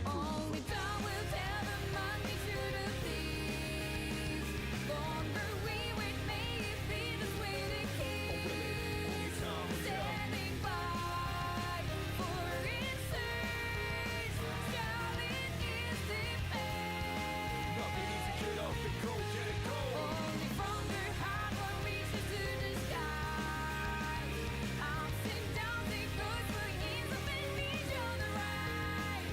Only time will tell the monkey should have thieves. Longer we wait, may it lead us where to keep. Standing by for its surge. Shouting is defense. Only from their heart one reaches to the sky. Ups and downs it goes for years of each other right.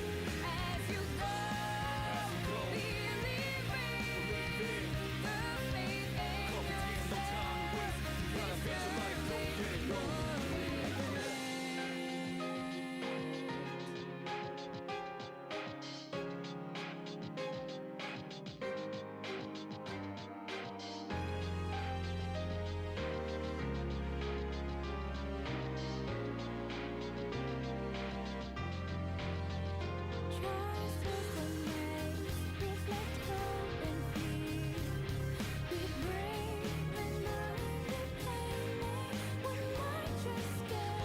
As you go, believing the faith in yourself. Trust is the maze, reflect hope and fear. Be brave and unindependent. One might just stay.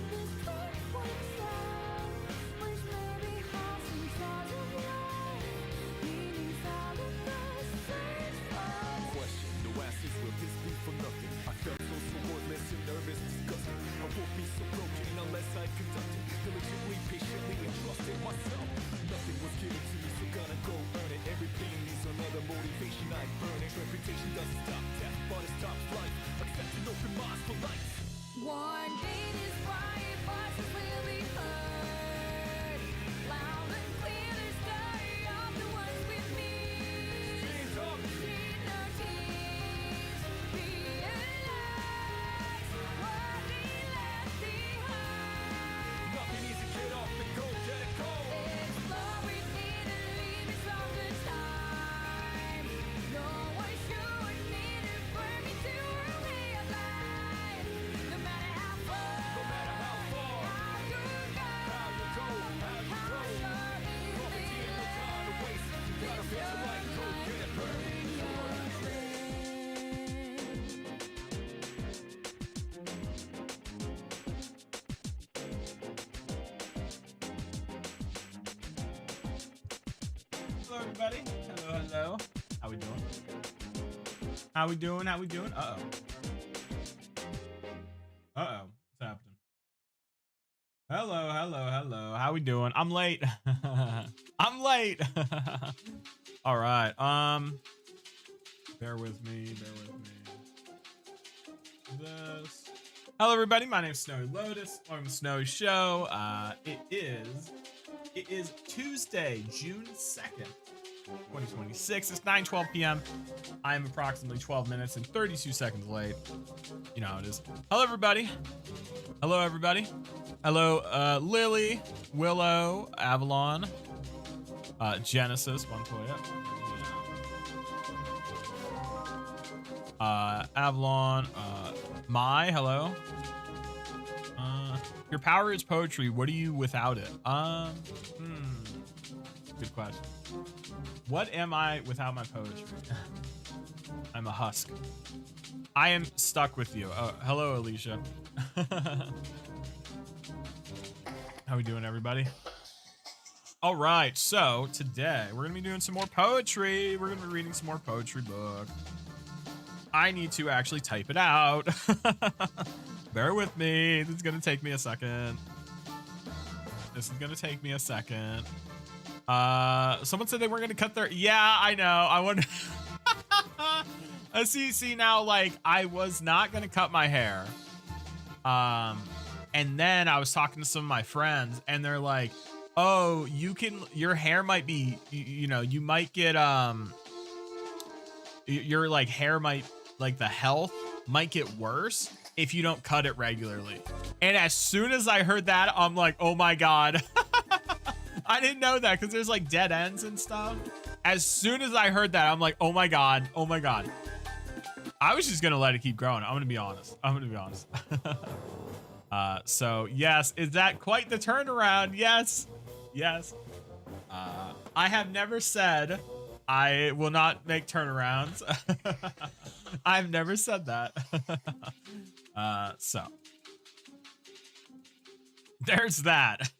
This truth works out, which may be hard sometimes of life. Meanings out of the search for. Question, no answers will this be for nothing? I felt so supportless and nervous, disgusting. I won't be so broken unless I conducted diligently, patiently, and trusted myself. Nothing was given to me, so gotta go earn it. Every pain needs another motivation. I burn it. Reputation doesn't stop death, but it stops life. Accept an open mind for life. One day this quiet voices will be heard. Loud and clear the story of the ones with me. Hands up. Shed no tears, realize what we left behind. Nothing easy, get off and go, get it, go. Explore with Italy, miss all the time. No one should need to burn me to a way of life. No matter how far, No matter how far, how you go, how you go, how you how go. short is Property the ain't no time to waste. You gotta feel the light, go get it, burn. Hello, everybody. Hello, hello. How we doing? How we doing? How we doing? Uh-oh. Uh-oh. What's happening? Hello, hello, hello. How we doing? I'm late. I'm late. All right. Bear with me. Bear with me. This. Hello, everybody. My name's Snowy Lotus. Welcome to Snowy Show. It is Tuesday, June 2nd, 2026. It's 9:12 p.m. I am approximately 12 minutes and 32 seconds late. You know how it is. Hello, everybody. Hello, everybody. Hello, Lily, Willow, Avalon, Genesis, Montoya. Avalon, Mai, hello. Your power is poetry. What are you without it? Good question. What am I without my poetry? I'm a husk. I am stuck with you. Oh, hello, Alicia. How we doing, everybody? All right, so today we're gonna be doing some more poetry. We're gonna be reading some more poetry book. I need to actually type it out. Bear with me. This is gonna take me a second. Someone said they weren't gonna cut their. Yeah, I know. I wonder. See now, like I was not gonna cut my hair. And then I was talking to some of my friends, and they're like, "Oh, your hair might be, you might get your like hair might like the health might get worse if you don't cut it regularly." And as soon as I heard that, I'm like, oh my God. I didn't know that because there's like dead ends and stuff. As soon as I heard that, I'm like, oh my God. Oh my God. I was just going to let it keep growing. I'm going to be honest. So yes, is that quite the turnaround? Yes. Yes. I have never said I will not make turnarounds. I've never said that. So there's that.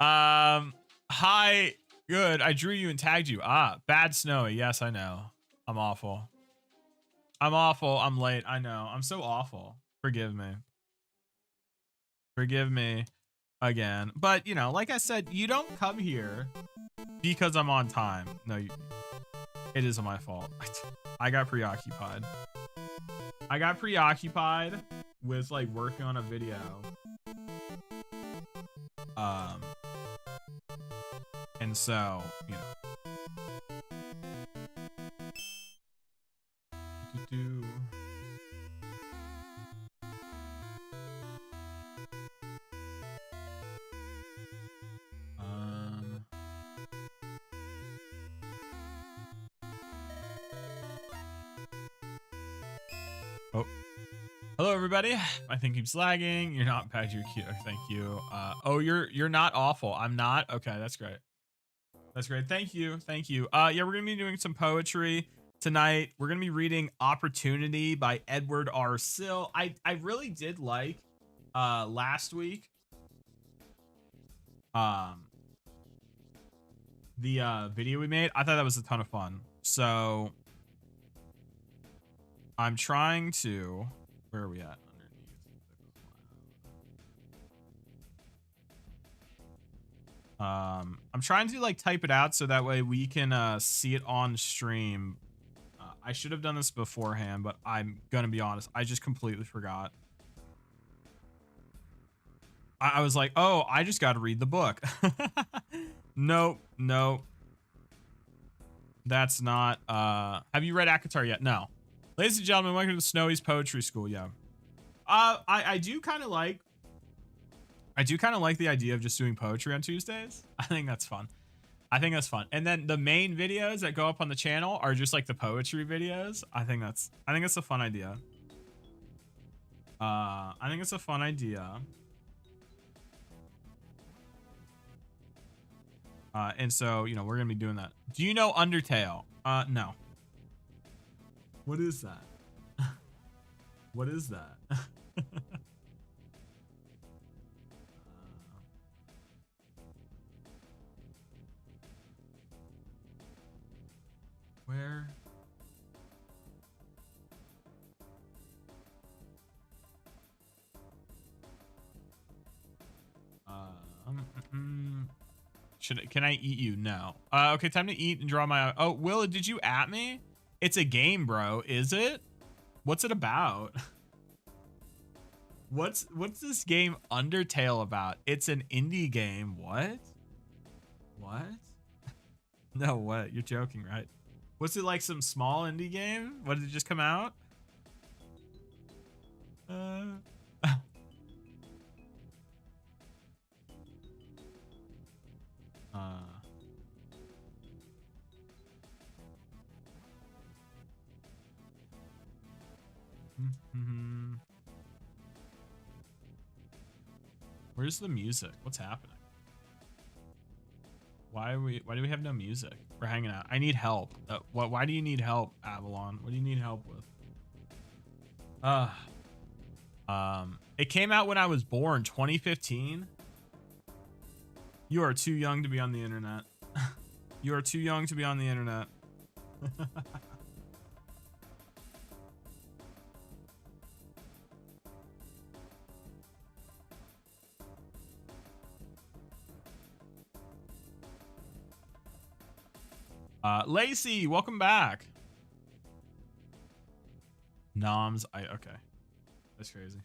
Hi. Good. I drew you and tagged you. Ah, bad Snowy. Yes, I know. I'm awful. I'm awful. I'm late. I know. I'm so awful. Forgive me. Forgive me again. But, you know, like I said, you don't come here because I'm on time. No, it isn't my fault. I got preoccupied. I got preoccupied with like working on a video. And so, you know. Do-do. Oh. Hello everybody. My thing keeps lagging. You're not bad, you're cute. Thank you. Oh, you're not awful. I'm not. Okay, that's great. That's great. Thank you. Thank you. Yeah, we're gonna be doing some poetry tonight. We're gonna be reading Opportunity by Edward R. Sill. I really did like last week. The video we made. I thought that was a ton of fun. So I'm trying to, where are we at? I'm trying to like type it out so that way we can see it on stream. I should have done this beforehand, but I'm gonna be honest, I just completely forgot. I was like, oh, I just got to read the book. Nope, nope. That's not. Have you read ACOTAR yet? No. Ladies and gentlemen, welcome to Snowy's Poetry School. Yeah. I do kind of like. I do kind of like the idea of just doing poetry on Tuesdays. I think that's fun. I think that's fun. And then the main videos that go up on the channel are just like the poetry videos. I think that's a fun idea. I think it's a fun idea. And so, you know, we're going to be doing that. Do you know Undertale? No. What is that? What is that? Where? Can I eat you? No. Okay, time to eat and draw my. Oh, Willa, did you at me? It's a game, bro. Is it? What's it about? What's this game Undertale about? It's an indie game. What? What? No, what? You're joking, right? Was it like some small indie game? What, did it just come out? Where's the music? What's happening? Why do we have no music? We're hanging out. I need help. Why do you need help, Avalon? What do you need help with? It came out when I was born, 2015. You are too young to be on the internet. You are too young to be on the internet. Lacey, welcome back. Noms, okay. That's crazy.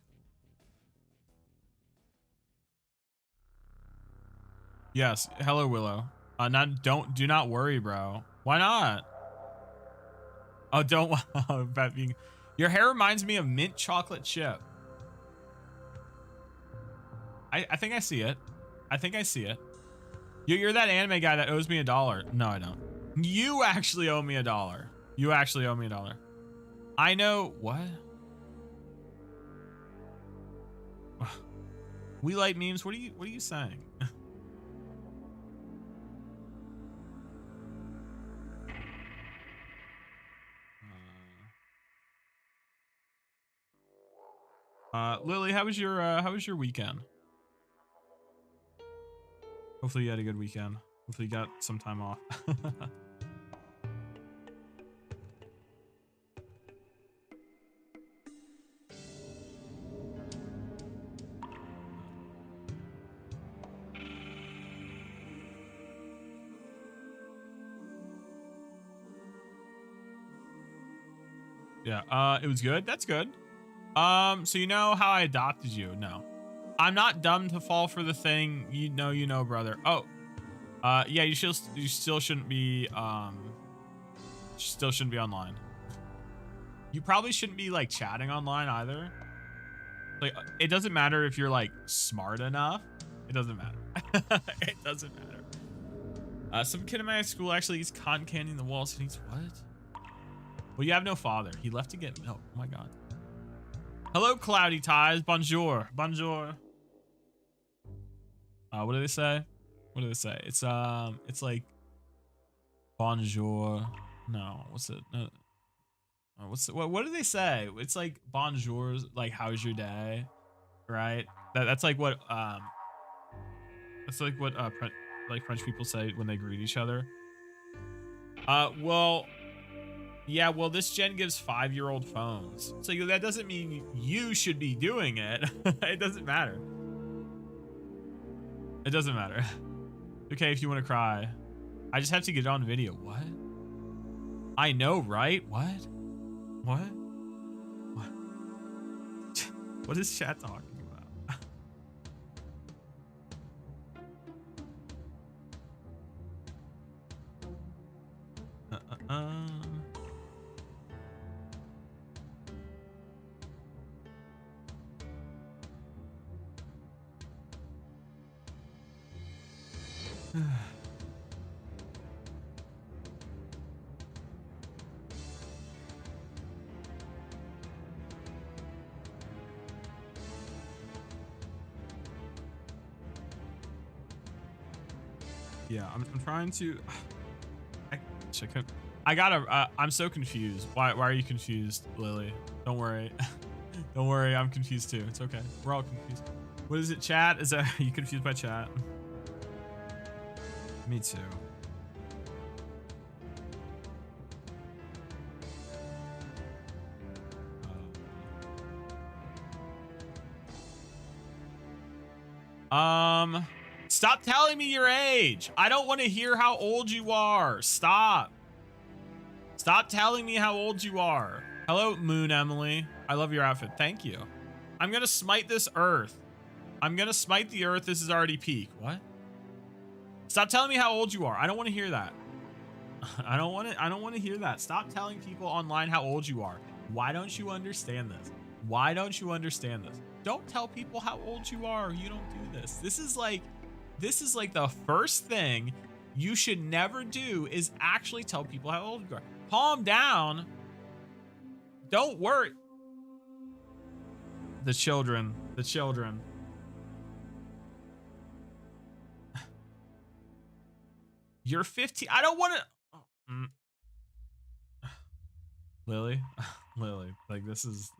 Yes, hello Willow. Do not worry, bro. Why not? Oh, don't about being. Your hair reminds me of mint chocolate chip. I think I see it. I think I see it. You're that anime guy that owes me $1. No, I don't. You actually owe me $1. You actually owe me $1. I know what? We like memes. What are you saying? Lily, how was your weekend? Hopefully you had a good weekend. Hopefully you got some time off. Yeah, it was good. That's good. So you know how I adopted you? No. I'm not dumb to fall for the thing. You know, brother. Oh. Yeah, you still shouldn't be online. You probably shouldn't be like chatting online either. Like it doesn't matter if you're like smart enough. It doesn't matter. It doesn't matter. Some kid in my school actually eats cotton candy in the walls and he's what? Well, you have no father. He left to get milk. Oh my god. Hello, cloudy ties. Bonjour. Bonjour. What do they say? What do they say? It's like bonjour. No, what's it? What do they say? It's like bonjour, like how's your day, right? That's like what like French people say when they greet each other. Well, yeah, well, this gen gives 5-year-old phones, so that doesn't mean you should be doing it. It doesn't matter. It doesn't matter. Okay, if you want to cry. I just have to get it on video. What? I know, right? What? What? What? What is chat talking about? Yeah, I'm trying to. I gotta. I'm so confused. Why are you confused, Lily? Don't worry. Don't worry. I'm confused too. It's okay. We're all confused. What is it? Chat? Are you confused by chat? Me too. Stop telling me your age. I don't want to hear how old you are. Stop. Stop telling me how old you are. Hello, Moon Emily. I love your outfit. Thank you. I'm gonna smite this earth. I'm gonna smite the earth. This is already peak. What? Stop telling me how old you are. I don't want to hear that. I don't want to hear that. Stop telling people online how old you are. Why don't you understand this? Why don't you understand this? Don't tell people how old you are. You don't do this. This is like the first thing you should never do is actually tell people how old you are. Calm down. Don't worry. The children. You're 15. I don't want to. Lily, Lily, like this is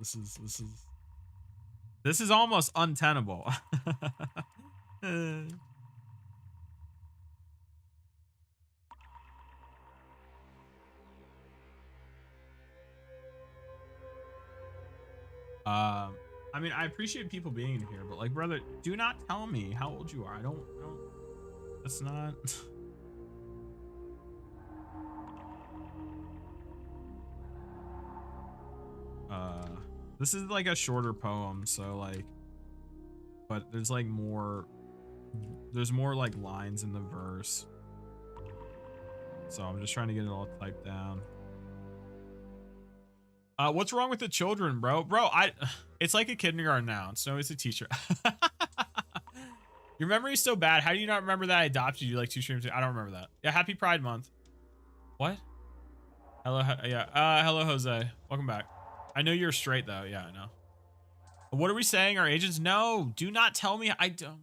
almost untenable. I mean, I appreciate people being here, but like, brother, do not tell me how old you are. I don't. That's not. This is like a shorter poem, so like, but there's like more. There's more like lines in the verse, so I'm just trying to get it all typed down. What's wrong with the children, bro? It's like a kindergarten now. Snow is a teacher. Your memory's so bad. How do you not remember that I adopted you like 2 streams ago? I don't remember that. Yeah, happy Pride Month. What? Hello, yeah. Hello, Jose. Welcome back. I know you're straight though. Yeah, I know. What are we saying? Our agents? No, do not tell me. Oh my god.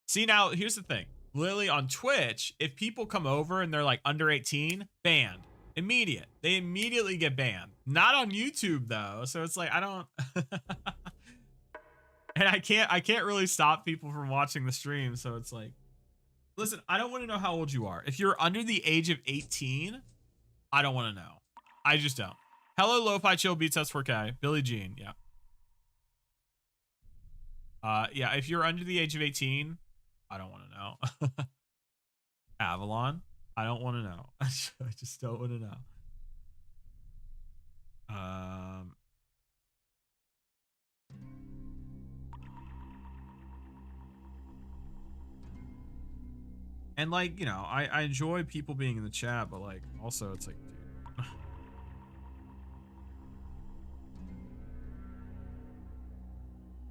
See, now here's the thing. Lily, on Twitch, if people come over and they're like under 18, banned. Immediate. They immediately get banned. Not on YouTube though. So it's like, I don't. And I can't really stop people from watching the stream, so it's like, listen, I don't want to know how old you are. If you're under the age of 18, I don't want to know. I just don't. Hello, Lo-Fi Chill Beats S4K. Billie Jean, yeah. Yeah, if you're under the age of 18, I don't want to know. Avalon, I don't want to know. I just don't want to know. And like, you know, I enjoy people being in the chat, but like also it's like,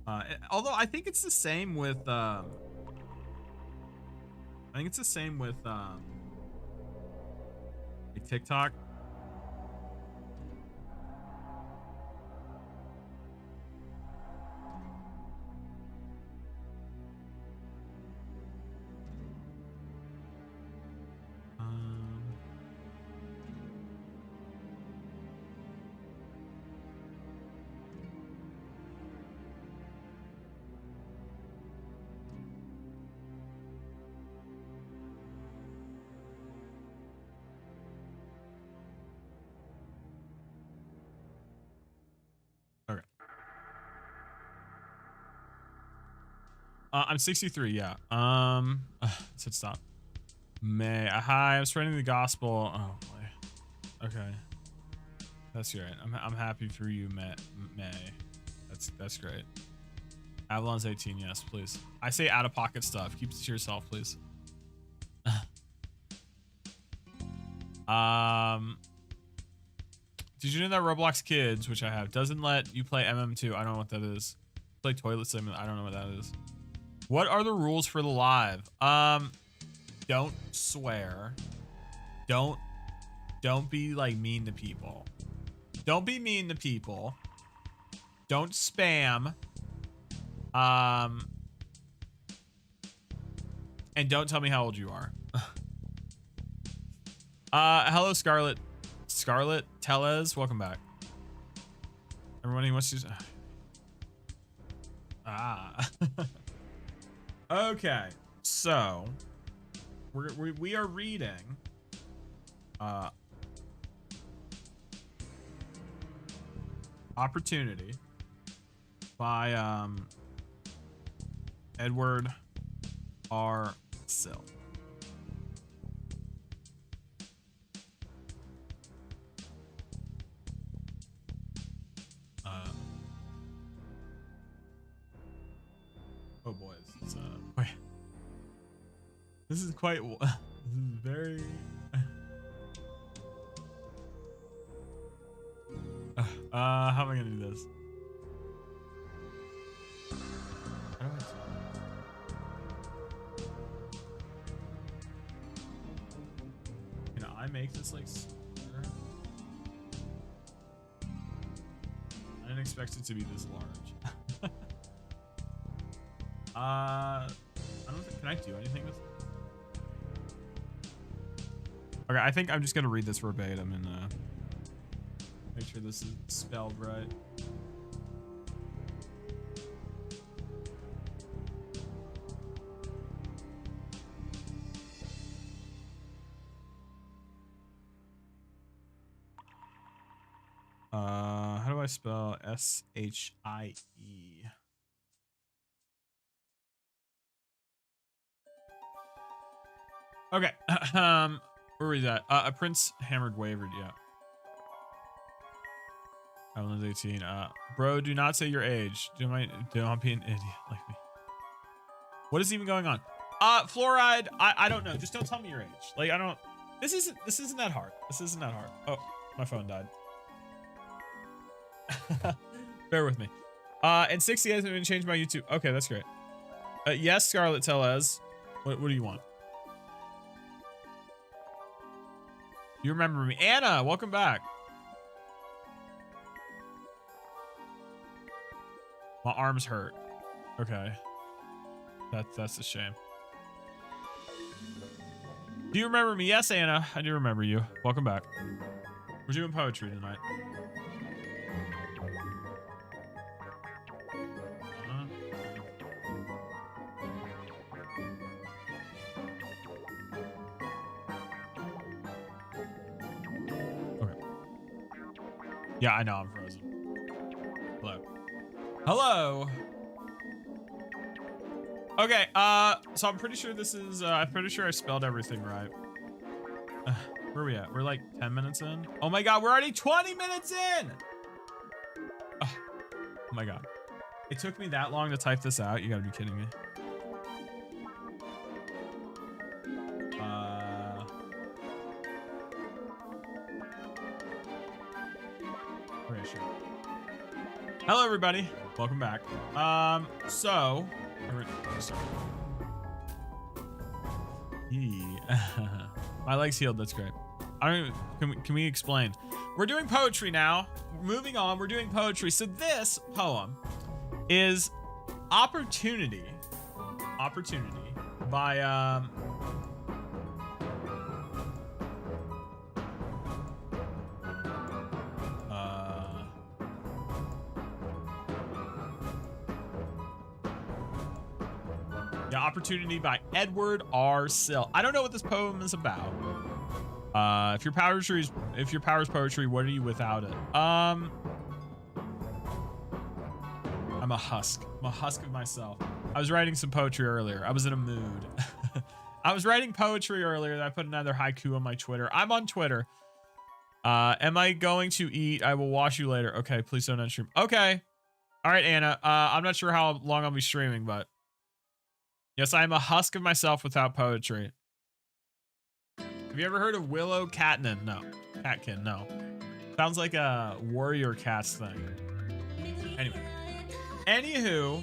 dude. Although I think it's the same with like TikTok. Okay. I'm 63. Yeah. It said stop. May. Hi. I'm spreading the gospel. Oh boy. Okay. That's great. I'm happy for you, May. That's great. Avalon's 18. Yes, please. I say out of pocket stuff. Keep it to yourself, please. Did you know that Roblox Kids, which I have, doesn't let you play MM2? I don't know what that is. Play Toilet Sim. I don't know what that is. What are the rules for the live? Don't swear. Don't be like mean to people. Don't be mean to people. Don't spam. And don't tell me how old you are. Hello, Scarlet Tellez, welcome back. Everyone who wants to. Okay, so we are reading. Opportunity by Edward R. Sill. Oh boy, this is quite. This is very. How am I gonna do this? How do Can I make this like smaller? I didn't expect it to be this large. I don't think, can I do anything with it? Okay, I think I'm just gonna read this verbatim and make sure this is spelled right. How do I spell S-H-I-E? Okay. Where was that? A Prince Hammered Wavered, yeah. I was 18. Bro, do not say your age. Don't be an idiot like me. What is even going on? Fluoride, I don't know. Just don't tell me your age. Like, I don't. This isn't that hard. This isn't that hard. Oh, my phone died. Bear with me. And 60 hasn't even changed my YouTube. Okay, that's great. Yes, Scarlet Tellez. What do you want? You remember me. Anna, welcome back. My arms hurt. Okay. That's a shame. Do you remember me? Yes, Anna. I do remember you. Welcome back. We're doing poetry tonight. Yeah, I know I'm frozen. Hello. Hello. Okay, so I'm pretty sure this is, I'm pretty sure I spelled everything right. Where are we at? We're like 10 minutes in. Oh my God, we're already 20 minutes in. Oh my God. It took me that long to type this out. You gotta be kidding me. Okay, sure. Hello, everybody. Welcome back. So, sorry. My leg's healed. That's great. I don't even, can we explain? We're doing poetry now. Moving on, we're doing poetry. So this poem is Opportunity. Opportunity by yeah, Opportunity by Edward R. Sill. I don't know what this poem is about. If your power is poetry, what are you without it? I'm a husk. I'm a husk of myself. I was writing some poetry earlier. I was in a mood. I was writing poetry earlier. I put another haiku on my Twitter. I'm on Twitter. Am I going to eat? I will watch you later. Okay, please don't end stream. Okay. All right, Anna. I'm not sure how long I'll be streaming, but yes, I am a husk of myself without poetry. Have you ever heard of Willow Catkin? No. Catkin, no. Sounds like a warrior cats thing. Anyway. Anywho.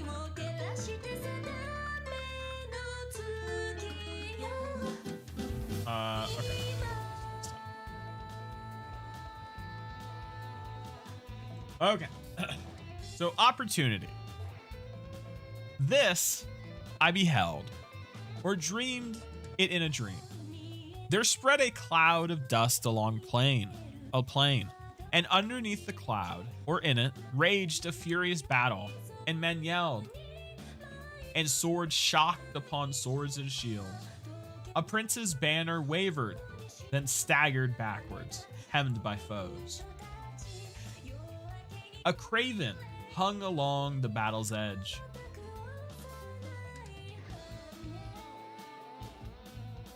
Okay. Okay. So, opportunity. This I beheld, or dreamed it in a dream. There spread a cloud of dust along a plain, and underneath the cloud, or in it, raged a furious battle, and men yelled, and swords shocked upon swords and shields. A prince's banner wavered, then staggered backwards, hemmed by foes. A craven hung along the battle's edge.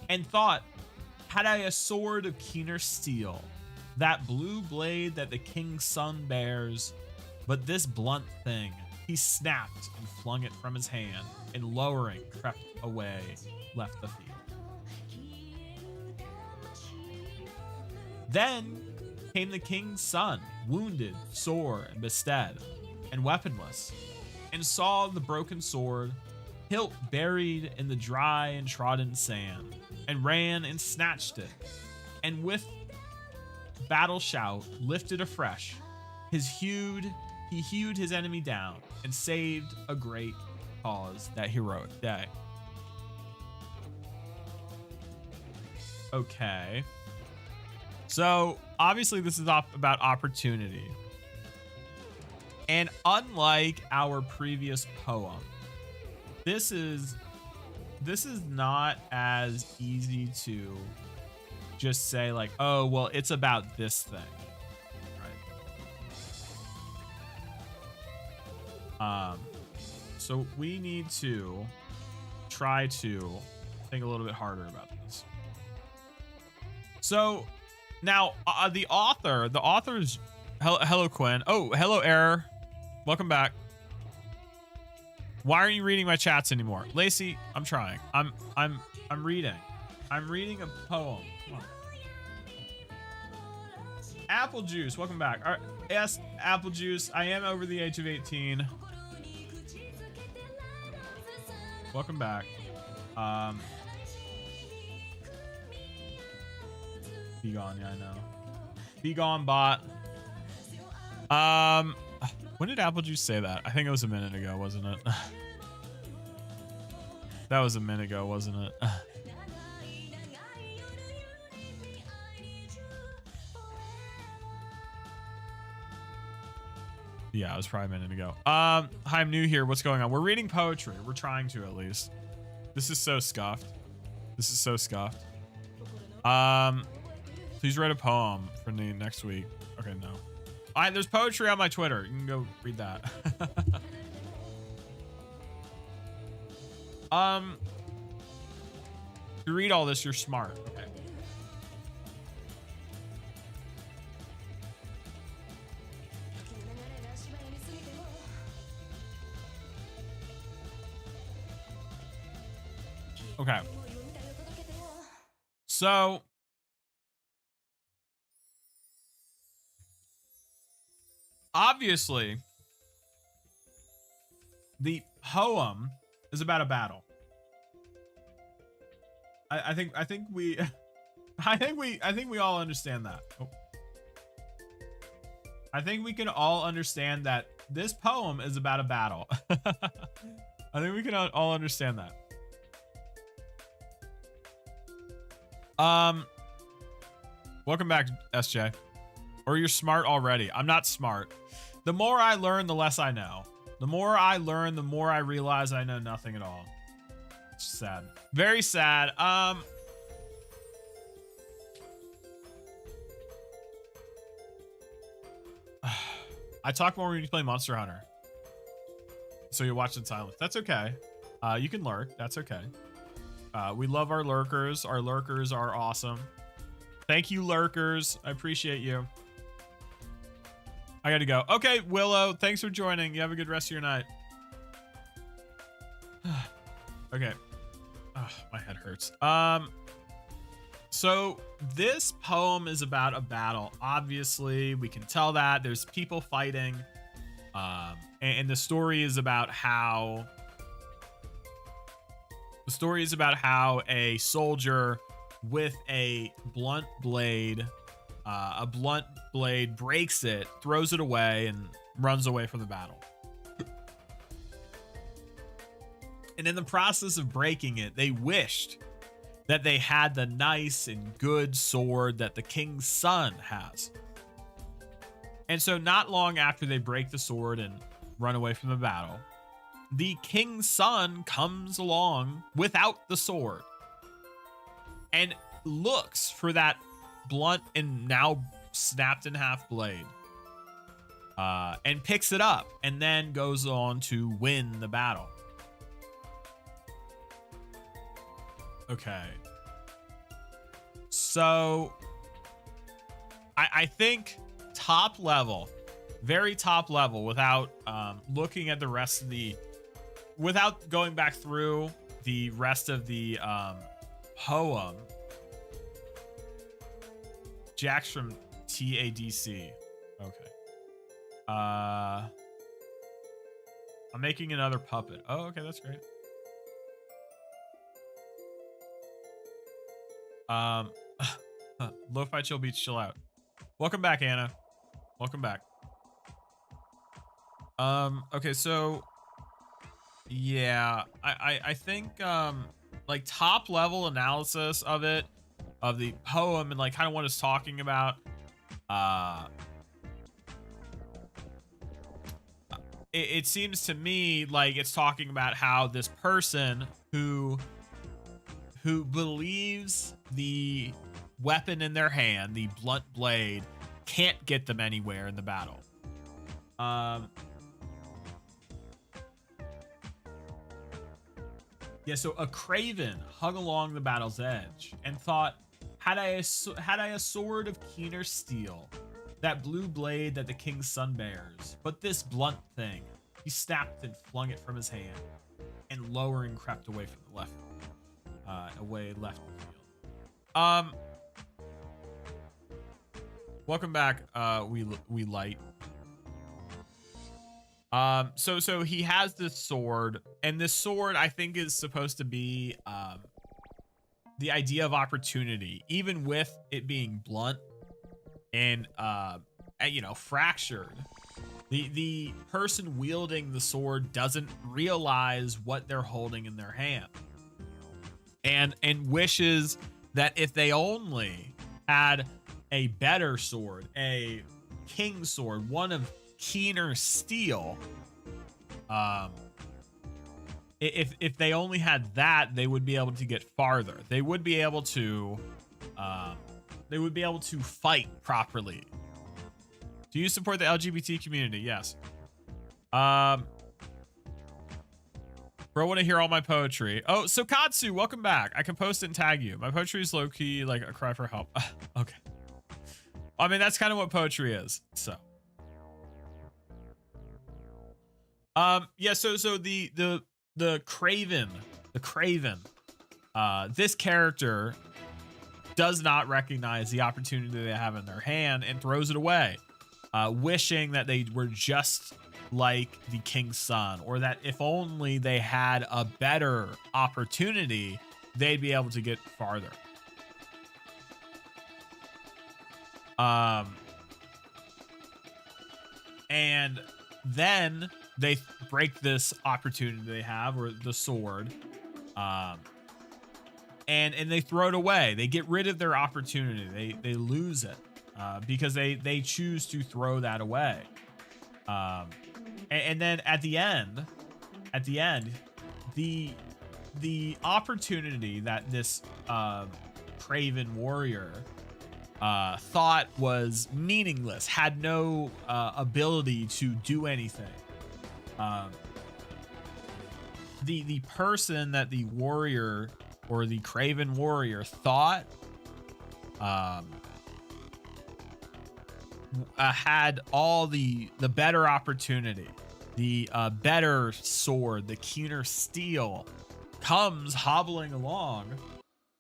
And thought, had I a sword of keener steel, that blue blade that the king's son bears, but this blunt thing, he snapped and flung it from his hand, and lowering crept away, left the field. Then came the king's son, wounded, sore, and bestead, and weaponless, and saw the broken sword, hilt buried in the dry and trodden sand, and ran and snatched it, and with battle shout lifted afresh, he hewed his enemy down, and saved a great cause that heroic day. Okay. So, obviously this is about opportunity. And unlike our previous poem, this is not as easy to just say like, oh, well, it's about this thing, right? So we need to try to think a little bit harder about this. So now the author's hello Quinn. Oh, hello Error. Welcome back. Why aren't you reading my chats anymore? Lacey, I'm trying. I'm reading. I'm reading a poem. Come on. Apple Juice, welcome back. All right. Yes, Apple Juice. I am over the age of 18. Welcome back. Be gone, yeah, I know. Be gone, bot. When did Apple Juice say that? I think it was a minute ago, wasn't it? That was a minute ago, wasn't it? Yeah, it was probably a minute ago. Hi, I'm new here. What's going on? We're reading poetry. We're trying to, at least. This is so scuffed. This is so scuffed. Please write a poem for the next week. Okay, no. There's poetry on my Twitter. You can go read that. To read all this, you're smart. Okay. Okay. So obviously the poem is about a battle. I think we I think we all understand that. Oh. I think we can all understand that this poem is about a battle. I think we can all understand that. Welcome back, SJ. Or you're smart already. I'm not smart. The more I learn, the less I know. The more I learn, the more I realize I know nothing at all. It's sad. Very sad. I talk more when you play Monster Hunter. So you watch in silence. That's okay. You can lurk. That's okay. We love our lurkers. Our lurkers are awesome. Thank you, lurkers. I appreciate you. I gotta go. Okay, Willow, thanks for joining. You have a good rest of your night. Okay. Oh, my head hurts. So this poem is about a battle. Obviously, we can tell that there's people fighting. And the story is about how a soldier with a blunt blade breaks it, throws it away, and runs away from the battle. And in the process of breaking it, they wished that they had the nice and good sword that the king's son has. And so not long after they break the sword and run away from the battle, the king's son comes along without the sword and looks for that blunt and now snapped in half blade, and picks it up and then goes on to win the battle. Okay. So I think top level, very top level, without looking at the rest of the, without going back through the rest of the poem. Jack's from TADC. Okay. I'm making another puppet. Oh, okay, that's great. Lo-Fi Chill Beats, chill out. Welcome back, Anna. Welcome back. Okay, so yeah, I think like top level analysis of it, of the poem, and like kind of what it's talking about, it seems to me like it's talking about how this person who believes the weapon in their hand, the blunt blade, can't get them anywhere in the battle. Yeah, so a craven hung along the battle's edge and thought, had I a sword of keener steel, that blue blade that the king's son bears, but this blunt thing. He snapped and flung it from his hand, and lowering crept away from the left, left the field. Welcome back, we light. So he has this sword, and this sword I think is supposed to be the idea of opportunity, even with it being blunt and fractured. The person wielding the sword doesn't realize what they're holding in their hand, and wishes that if they only had a better sword, a king's sword, one of keener steel, if they only had that, they would be able to get farther. They would be able to fight properly. Do you support the LGBT community? Yes. Bro, want to hear all my poetry. Oh, so Katsu, welcome back. I can post and tag you. My poetry is low-key like a cry for help. Okay. I mean, that's kind of what poetry is. So. Yeah, so the Craven, this character does not recognize the opportunity they have in their hand and throws it away, wishing that they were just like the King's Son, or that if only they had a better opportunity, they'd be able to get farther. And then they break this opportunity they have, or the sword, and they throw it away. They get rid of their opportunity. They lose it because they choose to throw that away. And then at the end, the opportunity that this Craven warrior thought was meaningless, had no ability to do anything. The person that the warrior, or the Craven warrior, thought had all the better opportunity, the better sword, the keener steel, comes hobbling along,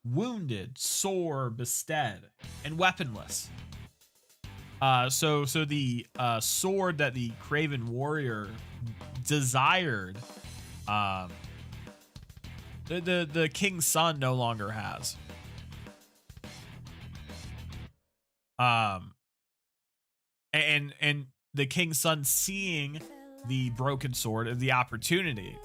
wounded, sore, bestead, and weaponless. So the sword that the Craven warrior desired, the King's Son no longer has. And the King's Son, seeing the broken sword of the opportunity.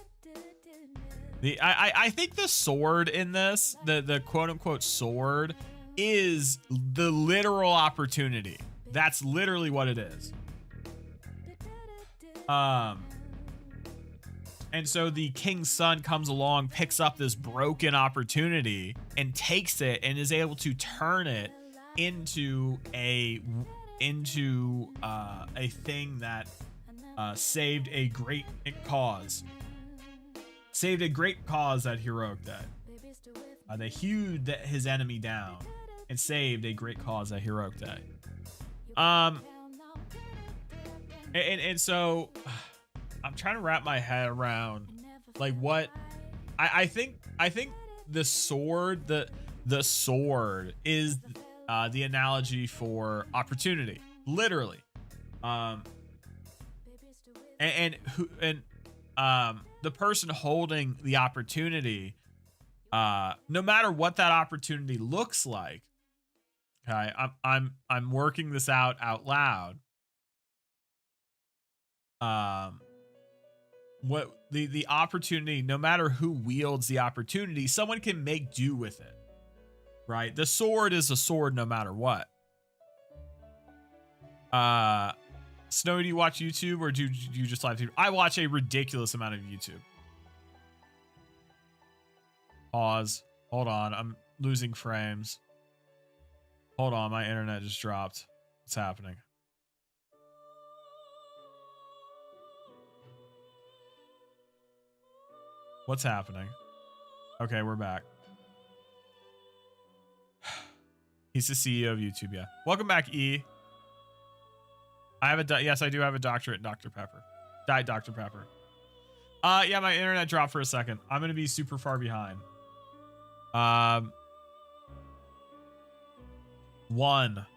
I think the sword in this, the quote unquote sword, is the literal opportunity. That's literally what it is. And so the King's Son comes along, picks up this broken opportunity, and takes it and is able to turn it into a thing that saved a great cause. Saved a great cause that heroic day. They hewed his enemy down and saved a great cause that heroic day. And so I'm trying to wrap my head around like what I think the sword, the sword is the analogy for opportunity, literally. The person holding the opportunity, no matter what that opportunity looks like, okay, I'm working this out loud. What the opportunity, no matter who wields the opportunity, someone can make do with it, right? The sword is a sword no matter what. Snow, do you watch YouTube, or do you just live stream? I watch a ridiculous amount of YouTube. Pause. Hold on. I'm losing frames. Hold on. My internet just dropped. What's happening? What's happening? Okay, we're back. He's the CEO of YouTube, yeah. Welcome back, E. I have yes, I do have a doctorate in Dr. Pepper. Diet Dr. Pepper. Yeah, my internet dropped for a second. I'm gonna be super far behind. One.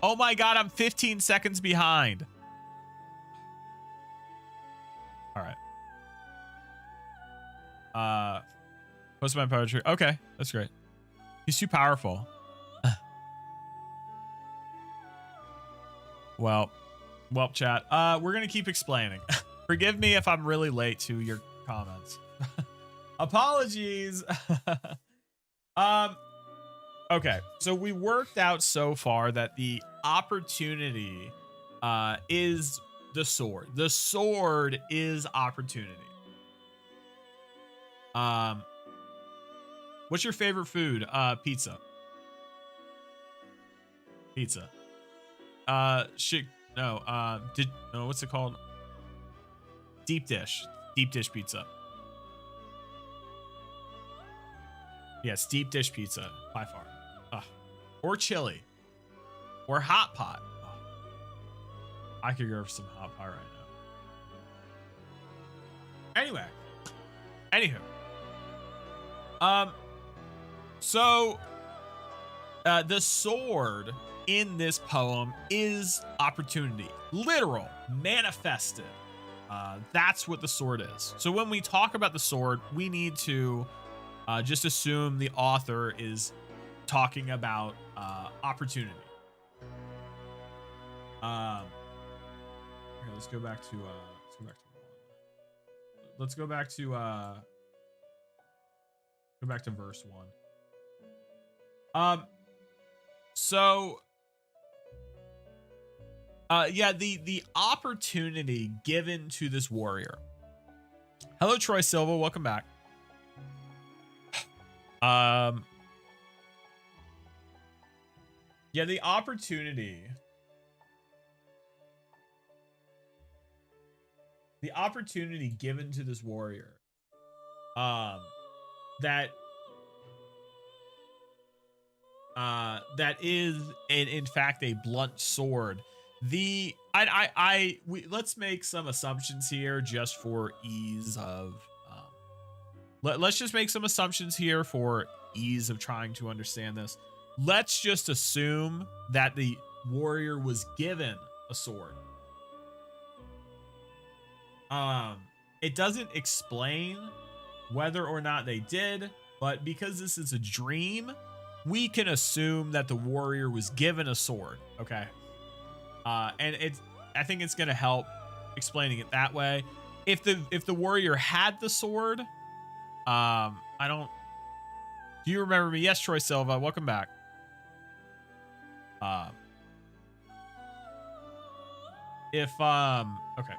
Oh my God, I'm 15 seconds behind. All right. Post my poetry. Okay, that's great. He's too powerful. Well, chat. We're gonna keep explaining. Forgive me if I'm really late to your comments. Apologies. Okay, so we worked out so far that the opportunity is The sword. The sword is opportunity. What's your favorite food? Pizza. Pizza. What's it called? Deep dish. Deep dish pizza. Yes, deep dish pizza by far. Or chili. Or hot pot. I could go for some hot pot right now. Anywho. So the sword in this poem is opportunity. Literal. Manifested. That's what the sword is. So when we talk about the sword, we need to just assume the author is talking about opportunity. Here, let's go back to verse 1. The opportunity given to this warrior. Hello, Troy Silva. Welcome back. The opportunity. The opportunity given to this warrior. That is in fact a blunt sword. Let's make some assumptions here just for ease of let's just make some assumptions here for ease of trying to understand this. Let's just assume that the warrior was given a sword. It doesn't explain whether or not they did, but because this is a dream, we can assume that the warrior was given a sword. Okay. I think it's gonna help explaining it that way. If the warrior had the sword, do you remember me? Yes, Troy Silva, welcome back. Okay.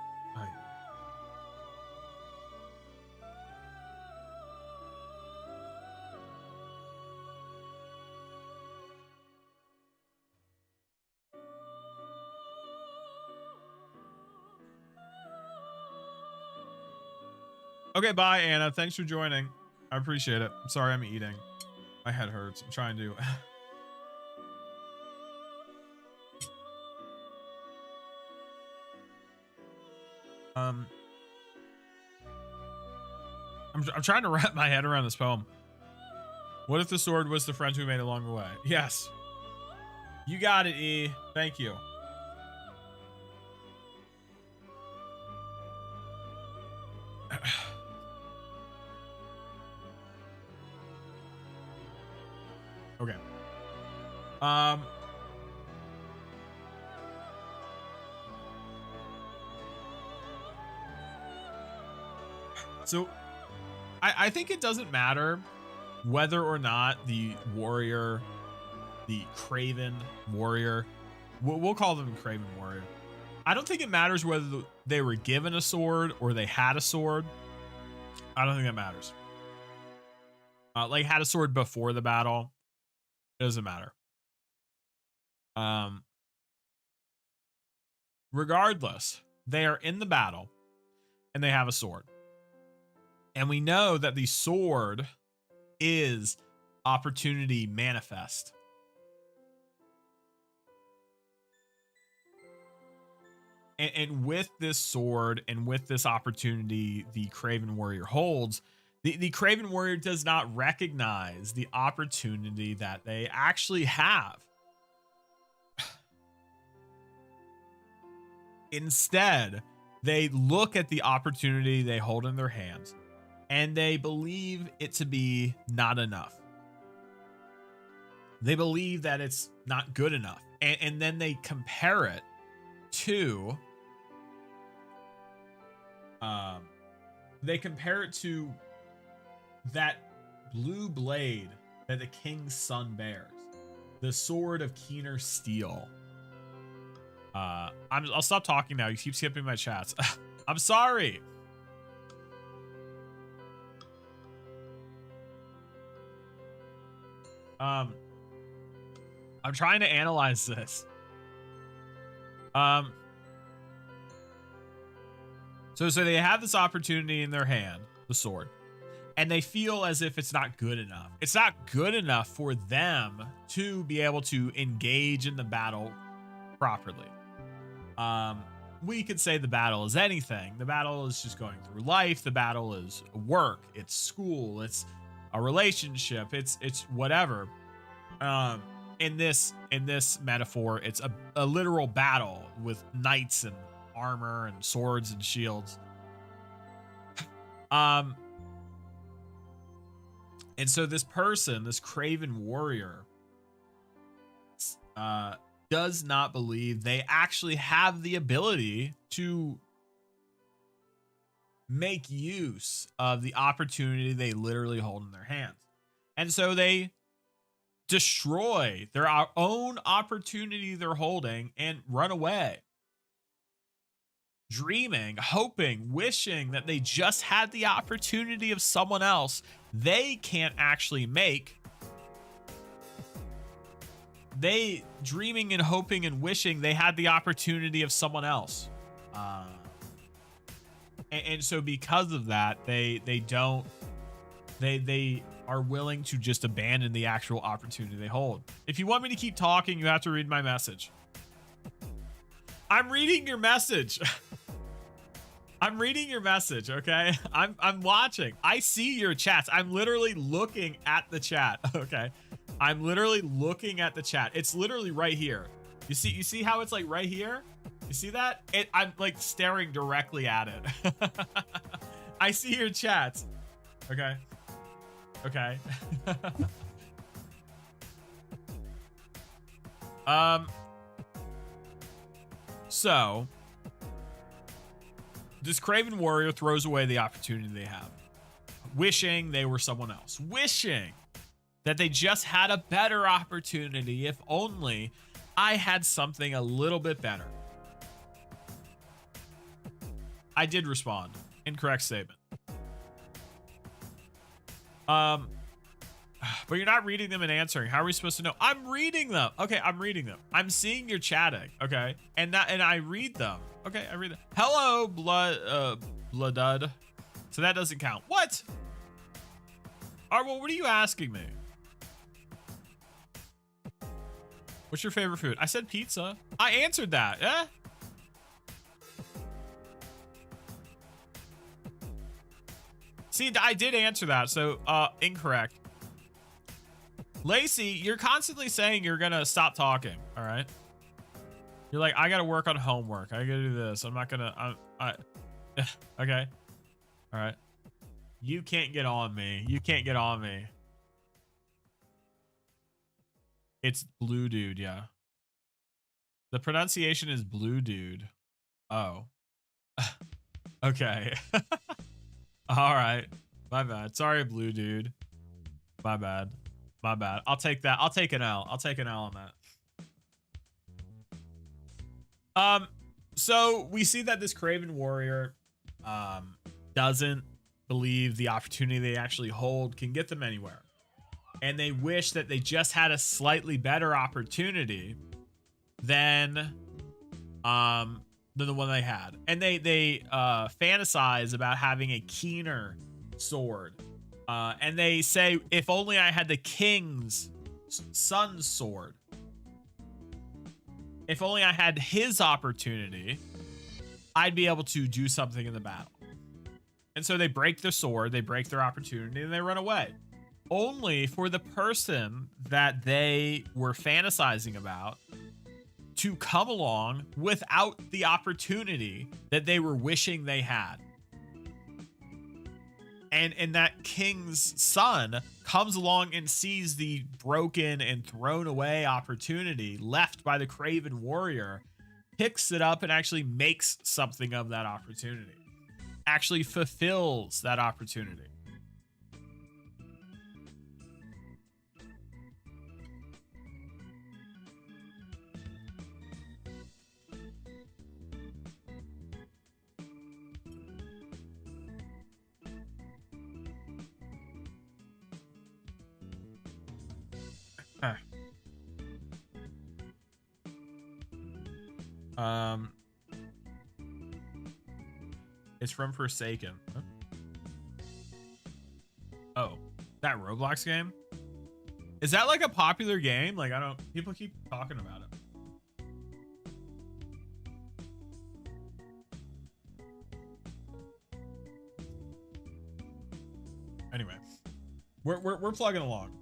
Okay, bye, Anna. Thanks for joining. I appreciate it. I'm sorry I'm eating. My head hurts. I'm trying to... I'm trying to wrap my head around this poem. What if the sword was the friend who made it along the way? Yes. You got it, E. Thank you. Okay. So I think it doesn't matter whether or not the warrior, the Craven warrior, we'll call them Craven warrior. I don't think it matters whether they were given a sword or they had a sword. I don't think that matters. Like had a sword before the battle. It doesn't matter. Regardless, they are in the battle and they have a sword. And we know that the sword is opportunity manifest. And with this sword and with this opportunity the Craven warrior holds, the Craven warrior does not recognize the opportunity that they actually have. Instead, they look at the opportunity they hold in their hands and they believe it to be not enough. They believe that it's not good enough. And then they compare it to that blue blade that the king's son bears, the sword of keener steel. I'll stop talking now. You keep skipping my chats. I'm sorry. I'm trying to analyze this. So they have this opportunity in their hand, the sword, and they feel as if it's not good enough. It's not good enough for them to be able to engage in the battle properly. We could say the battle is anything. The battle is just going through life. The battle is work. It's school. It's a relationship. It's whatever. In this metaphor, it's a literal battle with knights and armor and swords and shields. And so this person, this craven warrior, does not believe they actually have the ability to make use of the opportunity they literally hold in their hands. And so they destroy their own opportunity they're holding and run away. Dreaming, hoping, wishing that they just had the opportunity of someone else they can't actually make. They dreaming and hoping and wishing they had the opportunity of someone else. And so because of that, they are willing to just abandon the actual opportunity they hold. If you want me to keep talking, you have to read my message. I'm reading your message. I'm reading your message, okay? I'm watching. I see your chats. I'm literally looking at the chat, okay? I'm literally looking at the chat. It's literally right here. You see how it's like right here? You see that? I'm like staring directly at it. I see your chats. Okay. Okay. So this craven warrior throws away the opportunity they have, wishing they were someone else, wishing that they just had a better opportunity. If only I had something a little bit better. I did respond. Incorrect statement. But you're not reading them and answering. How are we supposed to know? I'm reading them. Okay, I'm reading them. I'm seeing your chatting. Okay, and I read them. Okay, I read them. Hello, bloodud. So that doesn't count. What? All right, well, what are you asking me? What's your favorite food? I said pizza. I answered that. Yeah. See, I did answer that. So, incorrect. Lacey, you're constantly saying you're gonna stop talking. All right. You're like, I gotta work on homework. I gotta do this. I'm not gonna. Okay. All right. You can't get on me. You can't get on me. It's blue dude, yeah. The pronunciation is blue dude. Oh. Okay. All right. My bad. Sorry, blue dude. My bad. My bad. I'll take that. I'll take an L. I'll take an L on that. So we see that this craven warrior doesn't believe the opportunity they actually hold can get them anywhere. And they wish that they just had a slightly better opportunity than the one they had. And they fantasize about having a keener sword. And they say, if only I had the king's son's sword. If only I had his opportunity, I'd be able to do something in the battle. And so they break their sword, they break their opportunity, and they run away. Only for the person that they were fantasizing about to come along without the opportunity that they were wishing they had. And that king's son comes along and sees the broken and thrown away opportunity left by the craven warrior, picks it up and actually makes something of that opportunity, actually fulfills that opportunity. Huh. It's from Forsaken. Huh? Oh, that Roblox game? Is that like a popular game? Like, I don't, people keep talking about it. Anyway, we're plugging along.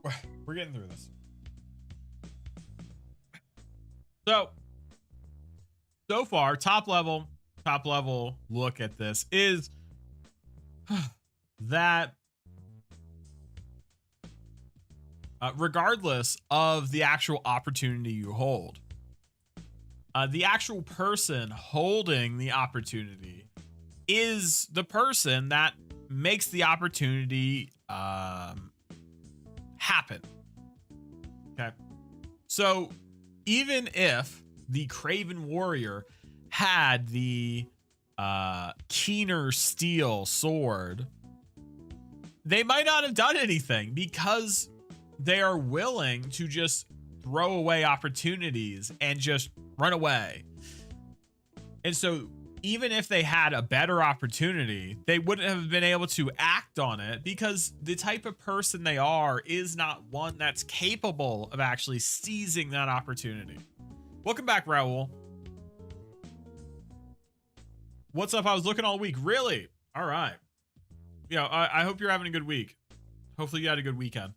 We're getting through this. So far, top level look at this is that regardless of the actual opportunity you hold, the actual person holding the opportunity is the person that makes the opportunity happen. Okay. So even if the Craven Warrior had the keener steel sword, they might not have done anything because they are willing to just throw away opportunities and just run away. And so even if they had a better opportunity, they wouldn't have been able to act on it because the type of person they are is not one that's capable of actually seizing that opportunity. Welcome back, Raul. What's up? I was looking all week. Really? All right. Yeah, I hope you're having a good week. Hopefully you had a good weekend.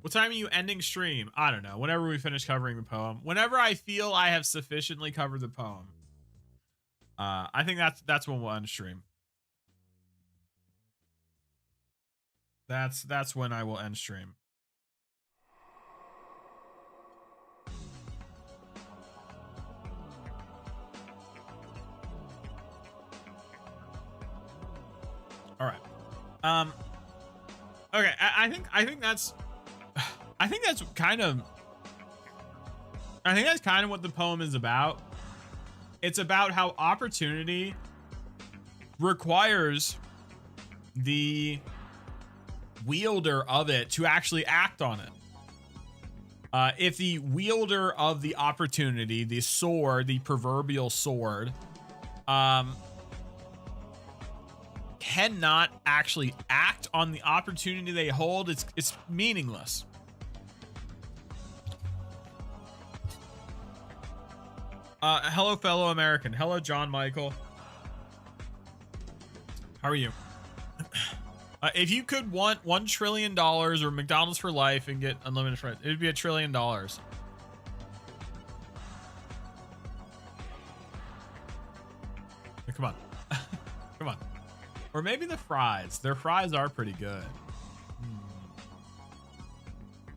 What time are you ending stream? I don't know. Whenever we finish covering the poem. Whenever I feel I have sufficiently covered the poem. I think that's when we'll end stream. That's when I will end stream. All right. Okay. I think that's kind of what the poem is about. It's about how opportunity requires the wielder of it to actually act on it. If the wielder of the opportunity, the sword, the proverbial sword, cannot actually act on the opportunity they hold, it's meaningless. Hello, fellow American. Hello, John Michael. How are you? If you could want $1 trillion or McDonald's for life and get unlimited fries, it would be $1 trillion. Come on. Come on. Or maybe the fries. Their fries are pretty good.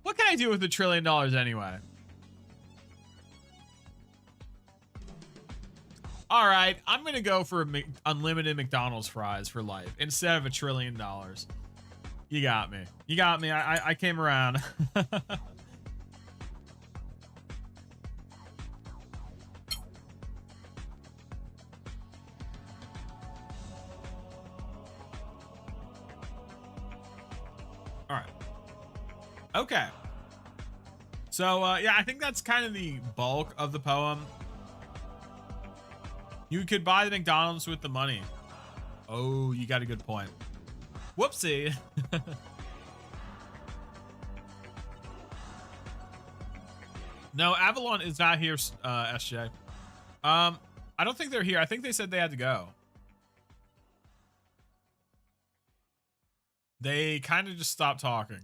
What can I do with $1 trillion anyway? All right, I'm going to go for unlimited McDonald's fries for life instead of $1 trillion. You got me. You got me. I came around. All right. Okay. So, yeah, I think that's kind of the bulk of the poem. You could buy the McDonald's with the money. Oh, you got a good point. Whoopsie. No, Avalon is not here, SJ. I don't think they're here. I think they said they had to go. They kind of just stopped talking.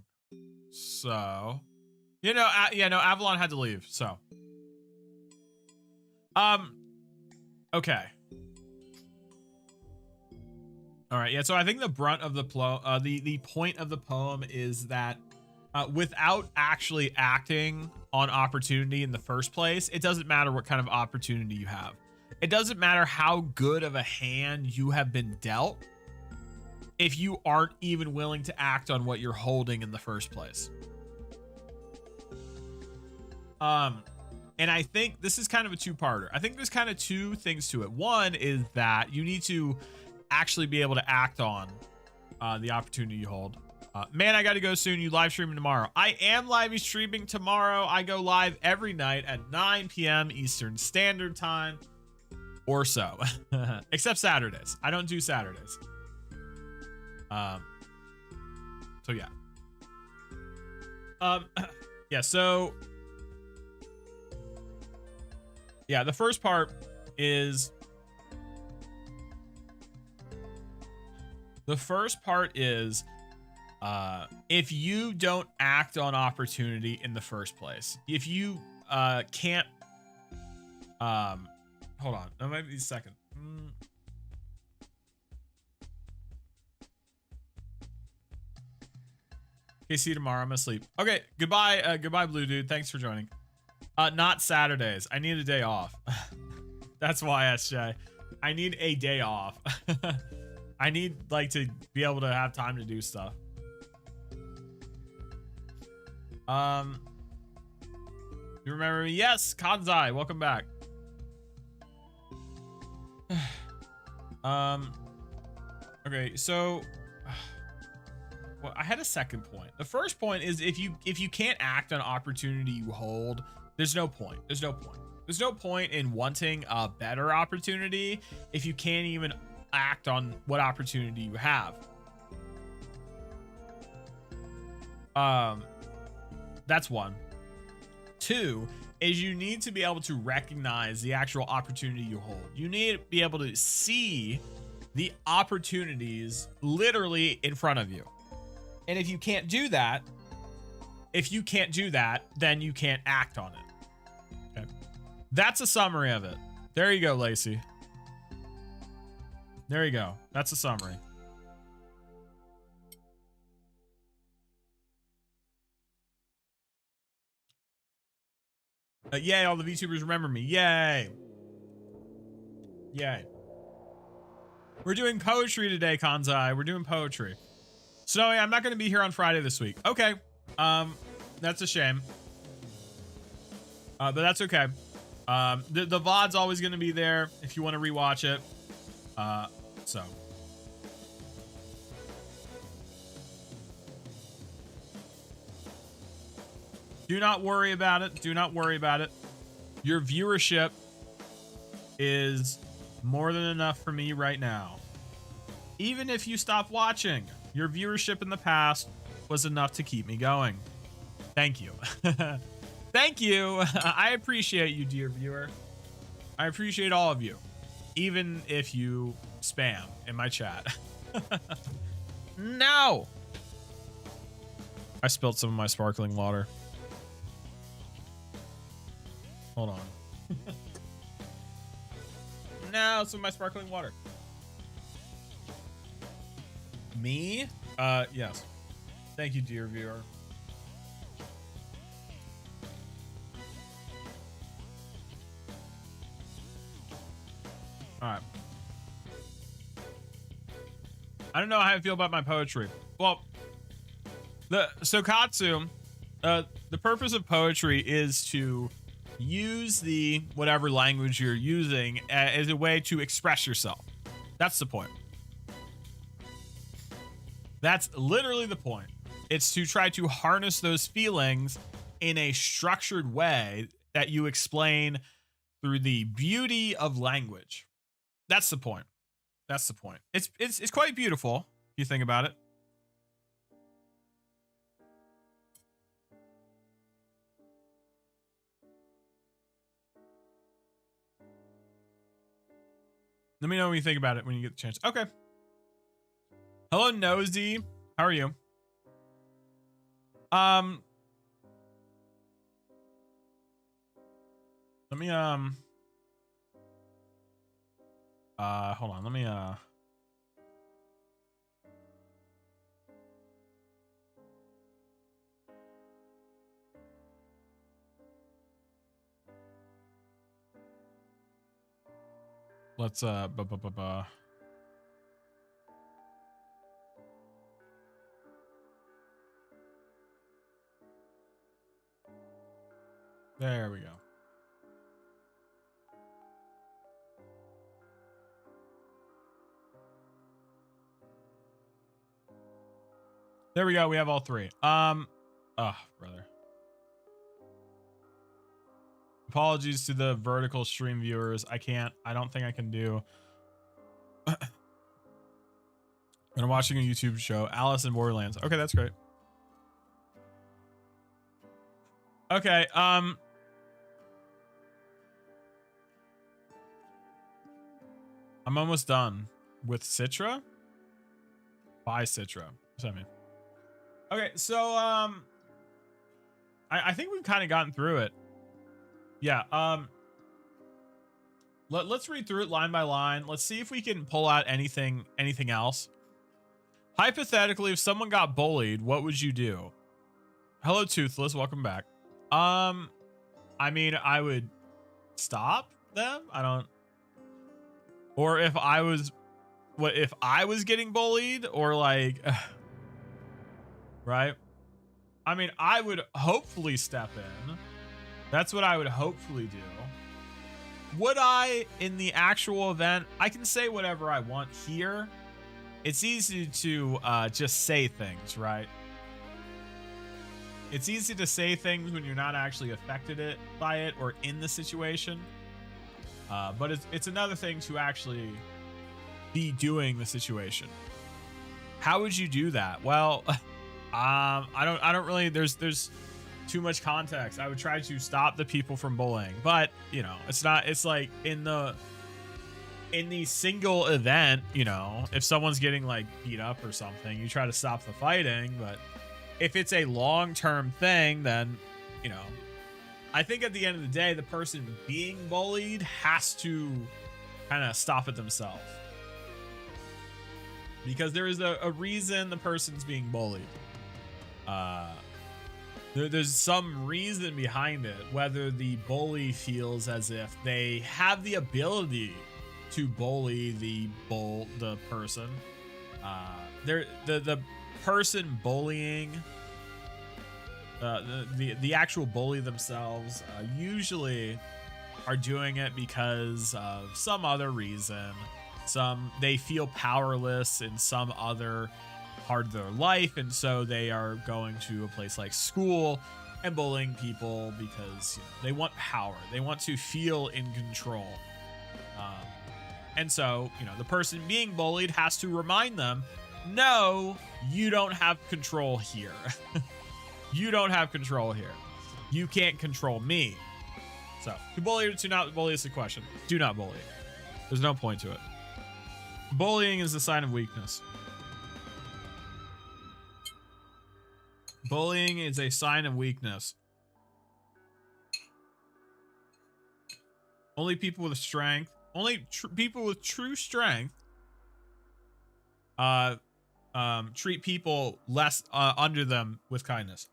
So, you know, yeah, no, Avalon had to leave. So, okay. All right. Yeah. So I think the brunt of the the point of the poem is that without actually acting on opportunity in the first place, it doesn't matter what kind of opportunity you have. It doesn't matter how good of a hand you have been dealt if you aren't even willing to act on what you're holding in the first place. And I think this is kind of a two-parter. I think there's kind of two things to it. One is that you need to actually be able to act on the opportunity you hold. Man, I got to go soon. You live streaming tomorrow. I am live streaming tomorrow. I go live every night at 9 p.m. Eastern Standard Time or so. Except Saturdays. I don't do Saturdays. So yeah. Yeah, so yeah, the first part is if you don't act on opportunity in the first place, if you can't hold on, that might be a second. Okay, see you tomorrow. I'm asleep. Okay, goodbye, goodbye, Blue Dude. Thanks for joining. Not Saturdays. I need a day off. That's why, SJ. I need a day off. I need like to be able to have time to do stuff. You remember me? Yes, Kanzai, welcome back. Okay, so well, I had a second point. The first point is if you can't act on opportunity you hold, there's no point. There's no point. There's no point in wanting a better opportunity if you can't even act on what opportunity you have. That's one. Two is you need to be able to recognize the actual opportunity you hold. You need to be able to see the opportunities literally in front of you. And if you can't do that, then you can't act on it. Okay. That's a summary of it. There you go, Lacey. There you go. That's a summary. Yay, all the VTubers remember me. Yay. Yay. We're doing poetry today, Kanzai. We're doing poetry. Snowy, I'm not going to be here on Friday this week. Okay. That's a shame. But that's okay. The VOD's always going to be there if you want to rewatch it. So. Do not worry about it. Do not worry about it. Your viewership is more than enough for me right now. Even if you stop watching, your viewership in the past was enough to keep me going. Thank you. Thank you. I appreciate you, dear viewer. I appreciate all of you, even if you spam in my chat. No. I spilled some of my sparkling water. Hold on. No, some of my sparkling water. Me? Yes. Thank you, dear viewer. All right. I don't know how I feel about my poetry. Well, so Katsu, the purpose of poetry is to use the whatever language you're using as a way to express yourself. That's the point. That's literally the point. It's to try to harness those feelings in a structured way that you explain through the beauty of language. That's the point. That's the point. It's quite beautiful if you think about it. Let me know what you think about it when you get the chance. Okay. Hello, Nosy. How are you? Let me, hold on. Let me, let's, there we go. There we go. We have all three. Oh, brother. Apologies to the vertical stream viewers. I don't think I can do. And I'm watching a YouTube show, Alice in Borderlands. Okay, that's great. Okay, I'm almost done with Citra. By Citra. What's that mean? Okay, so I think we've kind of gotten through it. Yeah, let's read through it line by line. Let's see if we can pull out anything else. Hypothetically, if someone got bullied, what would you do? Hello, Toothless. Welcome back. I mean, I would stop them. Or if I was getting bullied, or like, right? I mean, I would hopefully step in. That's what I would hopefully do. Would I, in the actual event, I can say whatever I want here. It's easy to just say things, right? It's easy to say things when you're not actually affected by it or in the situation. But it's another thing to actually be doing the situation. How would you do that? Well, I don't really, there's too much context. I would try to stop the people from bullying, but you know, it's like in the single event, you know, if someone's getting like beat up or something, you try to stop the fighting. But if it's a long-term thing, then, you know, I think at the end of the day, the person being bullied has to kind of stop it themselves, because there is a reason the person's being bullied. There's some reason behind it, whether the bully feels as if they have the ability to bully the person. The person bullying, the actual bully themselves, usually are doing it because of some other reason. They feel powerless in some other part of their life, and so they are going to a place like school and bullying people because, you know, they want power. They want to feel in control. And so, you know, the person being bullied has to remind them, no, you don't have control here. You don't have control here. You can't control me. So, to bully or to not bully is the question. Do not bully. There's no point to it. Bullying is a sign of weakness. Bullying is a sign of weakness. Only people with strength, people with true strength, treat people less under them with kindness.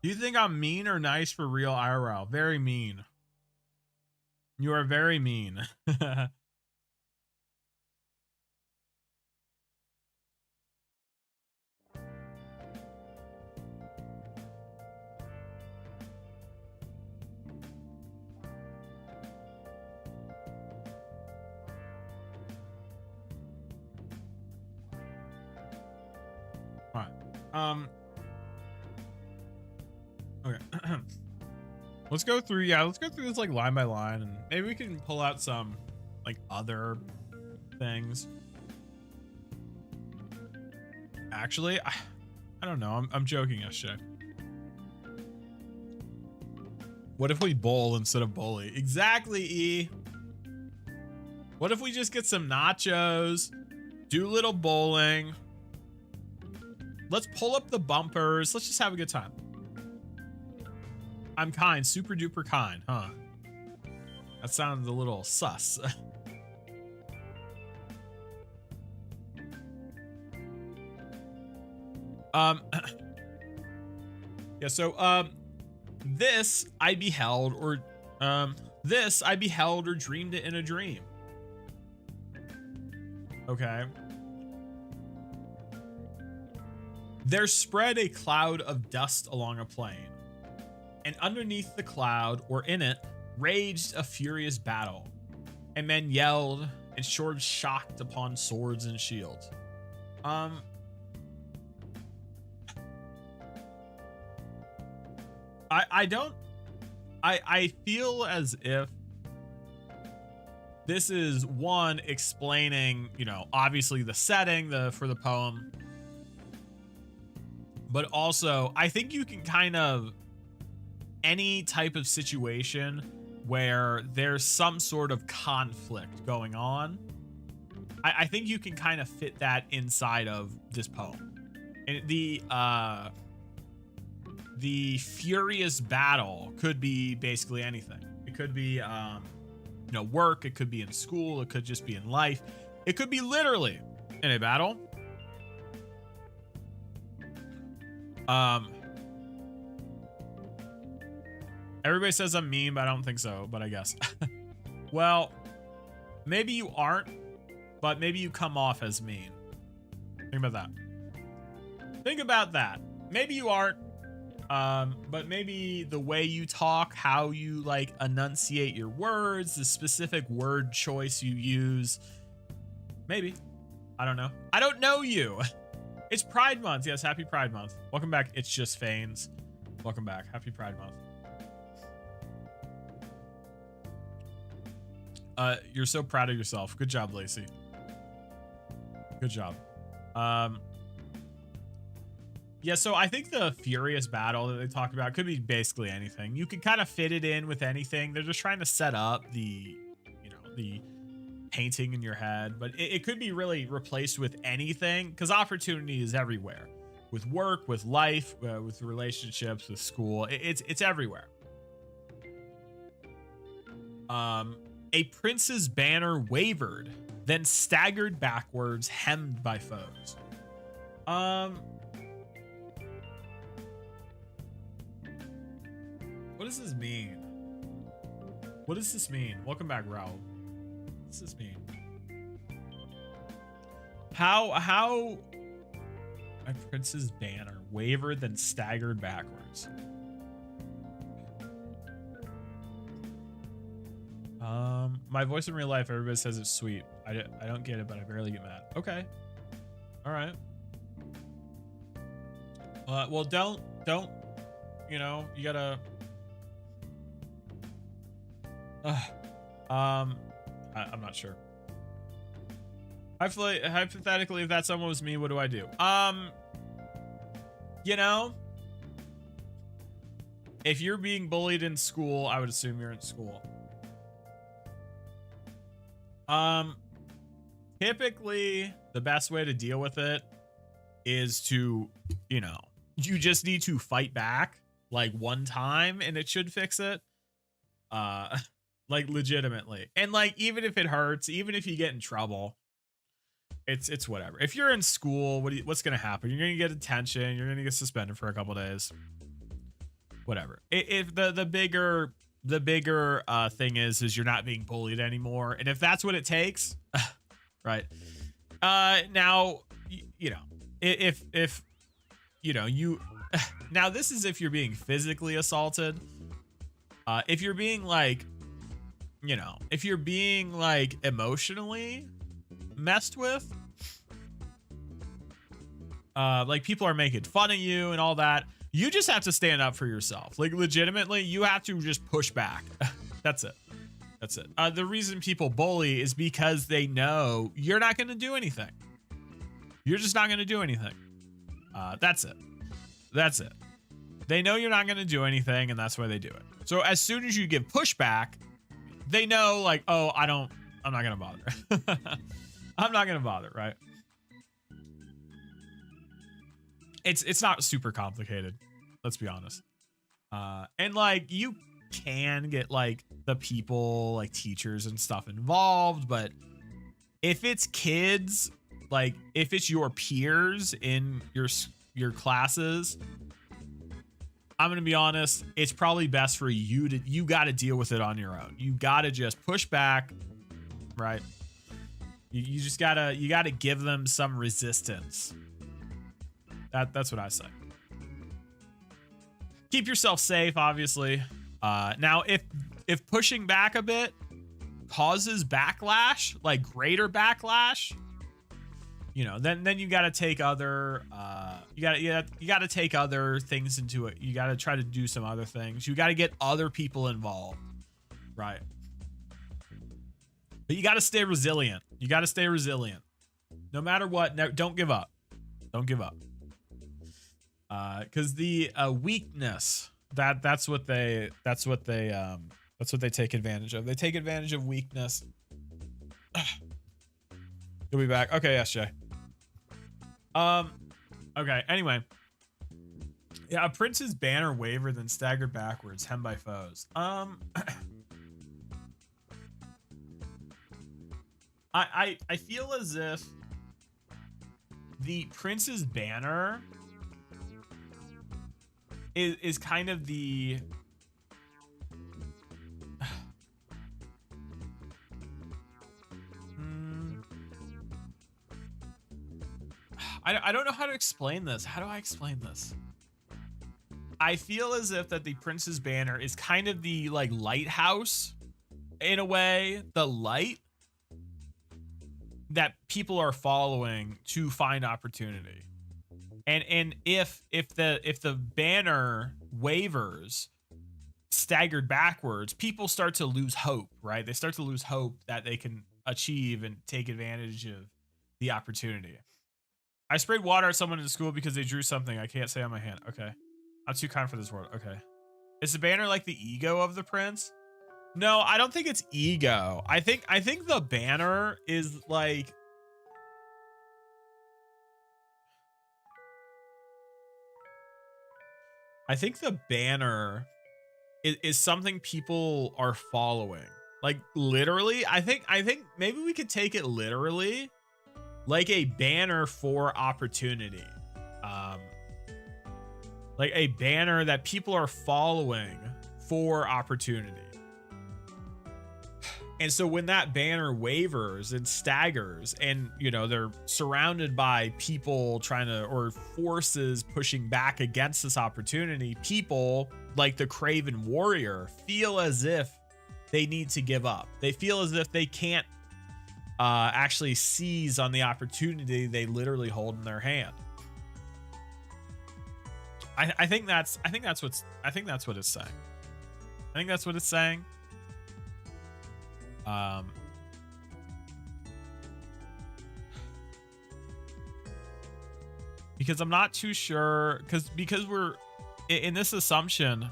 Do you think I'm mean or nice for real IRL? Very mean. You are very mean. All right. Okay. Let's go through this like line by line, and maybe we can pull out some like other things. Actually, I don't know. I'm joking, SJ. What if we bowl instead of bully? Exactly, E. What if we just get some nachos, do a little bowling? Let's pull up the bumpers. Let's just have a good time. I'm kind, super duper kind, huh? That sounds a little sus. Yeah, so this I beheld or dreamed it in a dream. There spread a cloud of dust along a plain, and underneath the cloud, or in it, raged a furious battle, and men yelled and swords shocked upon swords and shields. I feel as if this is one explaining, you know, obviously the setting for the poem, but also I think you can kind of, any type of situation where there's some sort of conflict going on, I think you can kind of fit that inside of this poem. And the furious battle could be basically anything. It could be, you know, work. It could be in school. It could just be in life. It could be literally in a battle. Everybody says I'm mean, but I don't think so, but I guess. Well, maybe you aren't, but maybe you come off as mean. Think about that. Think about that. Maybe you aren't, but maybe the way you talk, how you like enunciate your words, the specific word choice you use. Maybe. I don't know. I don't know you. It's Pride Month. Yes, happy Pride Month. Welcome back. It's just Fanes. Welcome back. Happy Pride Month. You're so proud of yourself. Good job, Lacey. Good job. Yeah, so I think the furious battle that they talk about could be basically anything. You can kind of fit it in with anything. They're just trying to set up the, you know, the painting in your head, but it could be really replaced with anything because opportunity is everywhere. With work, with life, with relationships, with school, it's everywhere. A prince's banner wavered, then staggered backwards, hemmed by foes. What does this mean? What does this mean? Welcome back, Raul. What does this mean? How a prince's banner wavered, then staggered backwards. My voice in real life, everybody says it's sweet. I don't get it, but I barely get mad. Okay. All right. Well, don't, you know, you gotta, I'm not sure. Hypothetically, if that someone was me, what do I do? You know, if you're being bullied in school, I would assume you're in school. Typically the best way to deal with it is to, you know, you just need to fight back like one time and it should fix it. Like legitimately. And like, even if it hurts, even if you get in trouble, it's whatever. If you're in school, what's going to happen? You're going to get detention. You're going to get suspended for a couple days. Whatever. If the bigger thing is you're not being bullied anymore, and if that's what it takes, right? Now, you know, if you know, you now this is if you're being physically assaulted. If you're being like, you know, if you're being like emotionally messed with, like people are making fun of you and all that, you just have to stand up for yourself. Like legitimately, you have to just push back. That's it. That's it. The reason people bully is because they know you're not going to do anything. You're just not going to do anything. That's it. That's it. They know you're not going to do anything, and that's why they do it. So as soon as you give pushback, they know like, oh, I'm not going to bother. I'm not going to bother, right? It's not super complicated. Let's be honest. And like you can get like the people, like teachers and stuff involved, but if it's kids, like if it's your peers in your classes, I'm going to be honest, it's probably best for you got to deal with it on your own. You got to just push back, right? You just got to give them some resistance. That's what I say. Keep yourself safe, obviously. Now, if pushing back a bit causes backlash, like greater backlash, you know, then you got to take other you got to take other things into it. You got to try to do some other things. You got to get other people involved, right? But you got to stay resilient. You got to stay resilient. No matter what, don't give up. Don't give up. Cuz the weakness, that's what they take advantage of. They take advantage of weakness. You'll be back. Okay, yes, Jay. Okay, anyway. Yeah, a prince's banner wavered then staggered backwards, hemmed by foes. I feel as if the prince's banner is kind of the I don't know how to explain this. How do I explain this? I feel as if that the prince's banner is kind of the like lighthouse in a way, the light that people are following to find opportunity. And if the banner wavers, staggered backwards, people start to lose hope, right? They start to lose hope that they can achieve and take advantage of the opportunity. I sprayed water at someone in school because they drew something I can't say on my hand. Okay. I'm too kind for this world. Okay. Is the banner like the ego of the prince? No, I don't think it's ego. I think the banner is like I think the banner is something people are following. Like literally, I think maybe we could take it literally, like a banner for opportunity. Like a banner that people are following for opportunity. And so when that banner wavers and staggers and, you know, they're surrounded by people trying to, or forces pushing back against this opportunity, people like the Craven Warrior feel as if they need to give up. They feel as if they can't actually seize on the opportunity they literally hold in their hand. I think that's what it's saying. I think that's what it's saying. Because I'm not too sure, because we're in this assumption,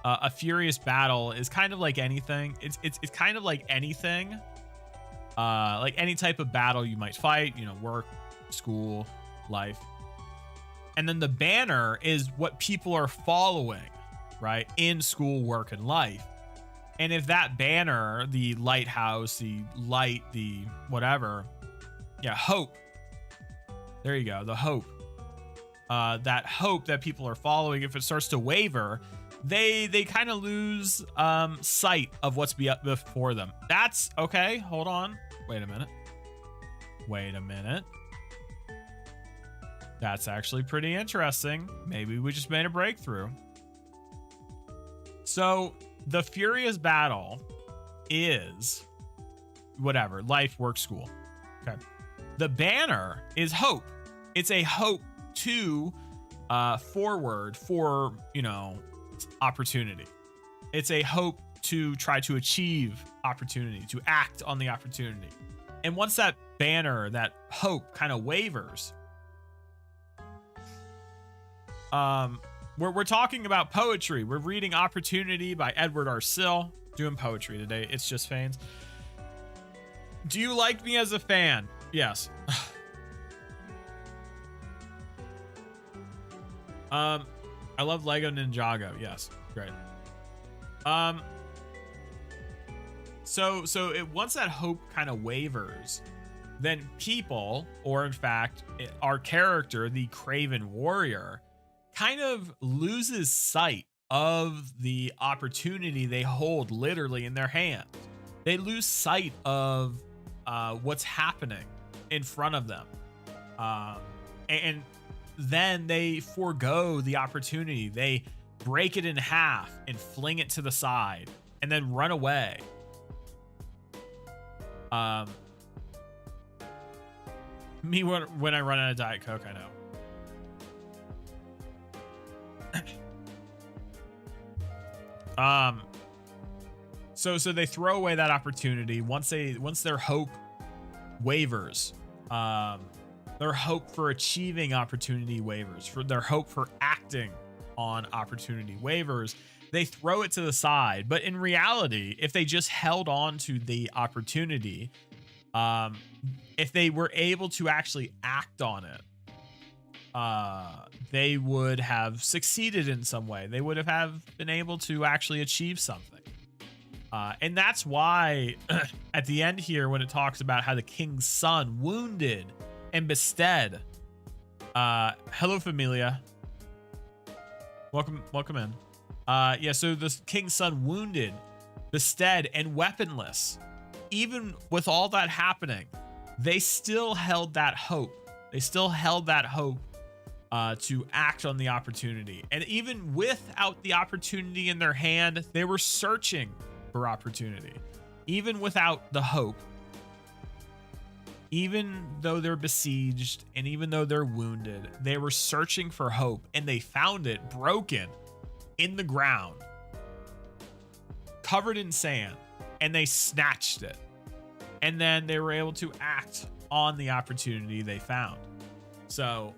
a furious battle is kind of like anything. It's kind of like anything, like any type of battle you might fight, you know, work, school, life. And then the banner is what people are following, right? In school, work, and life. And if that banner, the lighthouse, the light, the whatever, yeah, hope. There you go, the hope. That hope that people are following, if it starts to waver, they kind of lose sight of what's before them. That's okay. Hold on. Wait a minute. That's actually pretty interesting. Maybe we just made a breakthrough. So the furious battle is whatever, life, work, school. Okay. The banner is hope. It's a hope to forward for, you know, opportunity. It's a hope to try to achieve opportunity, to act on the opportunity. And once that banner, that hope kind of wavers, we're talking about poetry. We're reading Opportunity by Edward R. Sill. Doing poetry today. It's just fans. Do you like me as a fan? Yes. I love Lego Ninjago. Yes, great. So once that hope kind of wavers, then people, or in fact, our character, the Craven Warrior, kind of loses sight of the opportunity they hold literally in their hand. They lose sight of what's happening in front of them. And then they forego the opportunity. They break it in half and fling it to the side and then run away. Me when I run out of Diet Coke, I know. So they throw away that opportunity once their hope wavers. Their hope for achieving opportunity wavers, for their hope for acting on opportunity waivers, they throw it to the side. But in reality, if they just held on to the opportunity, if they were able to actually act on it, they would have succeeded in some way. They would have been able to actually achieve something. And that's why at the end here, when it talks about how the king's son wounded and bestead, hello Familia, welcome in. Yeah, so the king's son wounded, bestead, and weaponless. Even with all that happening, they still held that hope. They still held that hope to act on the opportunity. And even without the opportunity in their hand, they were searching for opportunity. Even without the hope, even though they're besieged and even though they're wounded, they were searching for hope, and they found it broken in the ground, covered in sand, and they snatched it. And then they were able to act on the opportunity they found. So,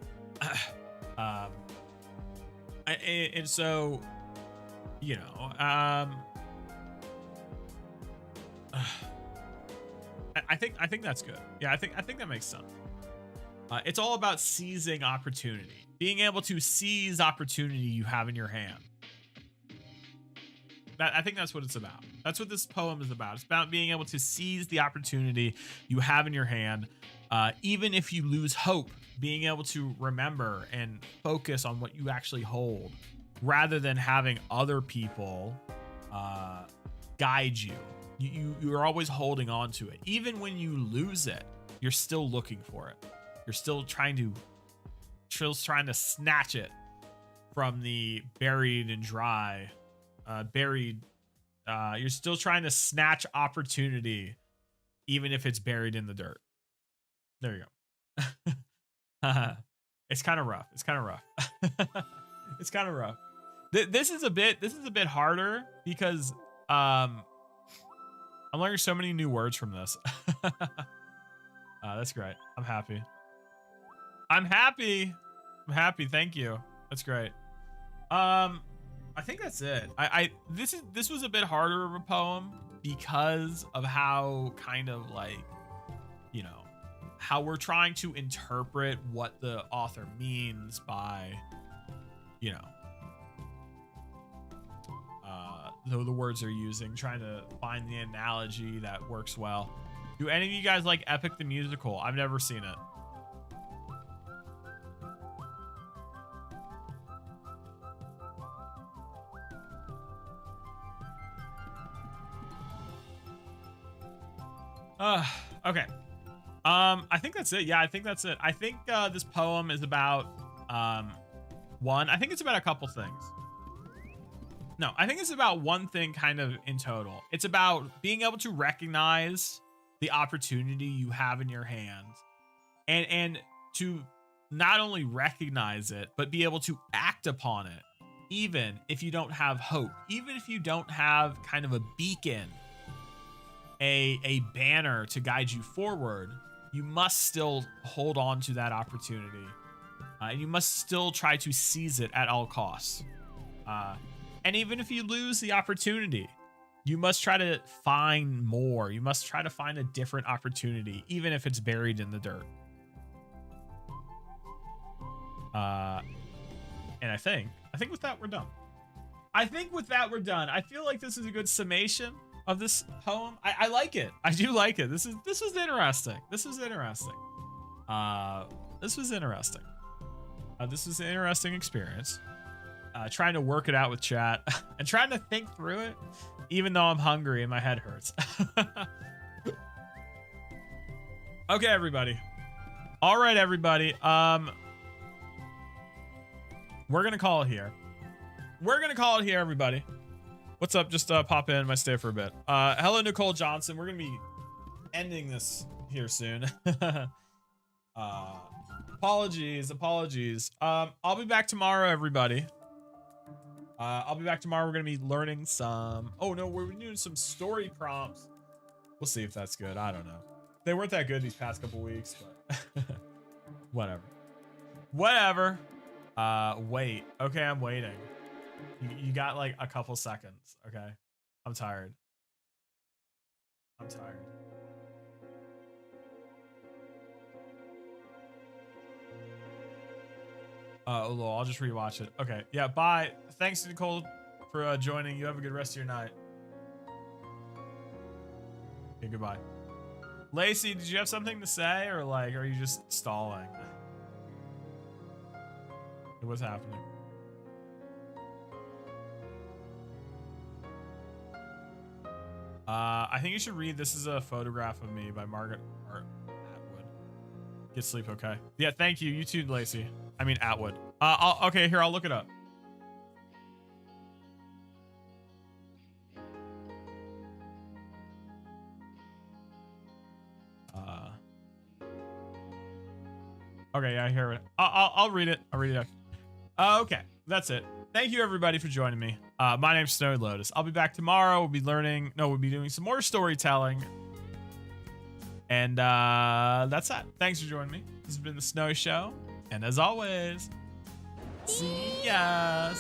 and so, you know, I think that's good. Yeah, I think that makes sense. It's all about seizing opportunity, being able to seize opportunity you have in your hand. I think that's what it's about. That's what this poem is about. It's about being able to seize the opportunity you have in your hand, even if you lose hope, being able to remember and focus on what you actually hold, rather than having other people guide you. You're always holding on to it. Even when you lose it, you're still looking for it. You're still trying to snatch it from the buried and dry. You're still trying to snatch opportunity, even if it's buried in the dirt. There you go. It's kind of rough. It's kind of rough. It's kind of rough. This is a bit harder because I'm learning so many new words from this. That's great. I'm happy. Thank you. That's great. I think that's it. This was a bit harder of a poem because of how kind of like, you know, how we're trying to interpret what the author means by, you know, the words they're using, trying to find the analogy that works well. Do any of you guys like Epic the Musical? I've never seen it. Okay. I think that's it. Yeah, I think that's it. I think this poem is about I think it's about a couple things. No, I think it's about one thing kind of in total. It's about being able to recognize the opportunity you have in your hands, and to not only recognize it, but be able to act upon it, even if you don't have hope, even if you don't have kind of a beacon, a banner to guide you forward. You must still hold on to that opportunity. And you must still try to seize it at all costs. And even if you lose the opportunity, you must try to find more. You must try to find a different opportunity, even if it's buried in the dirt. And I think with that, we're done. I feel like this is a good summation of this poem. I like it. I do like it. This was interesting. This was interesting. This was an interesting experience. Trying to work it out with chat and trying to think through it, even though I'm hungry and my head hurts. Okay, everybody. All right, everybody. we're gonna call it here. We're gonna call it here, everybody. What's up? Just pop in. Might stay for a bit. Hello, Nicole Johnson. We're gonna be ending this here soon. Apologies. I'll be back tomorrow, everybody. I'll be back tomorrow. We're gonna be learning some. Oh no, we're doing some story prompts. We'll see if that's good. I don't know. They weren't that good these past couple weeks, but whatever. Wait. Okay, I'm waiting. You got like a couple seconds. Okay, I'm tired. Oh, I'll just rewatch it. Okay, yeah, bye. Thanks, Nicole, for joining. You have a good rest of your night. Okay, goodbye. Lacey, did you have something to say, or like, are you just stalling? What's happening? I think you should read This Is a Photograph of Me by Margaret Atwood. Get sleep, okay? Yeah, thank you. You too, Lacey. I mean, Atwood. Okay, here, I'll look it up. Okay, yeah, I hear it. I'll read it. Okay, that's it. Thank you, everybody, for joining me. My name's Snowy Lotus. I'll be back tomorrow. We'll be doing some more storytelling. And that's that. Thanks for joining me. This has been The Snowy Show. And as always, see ya.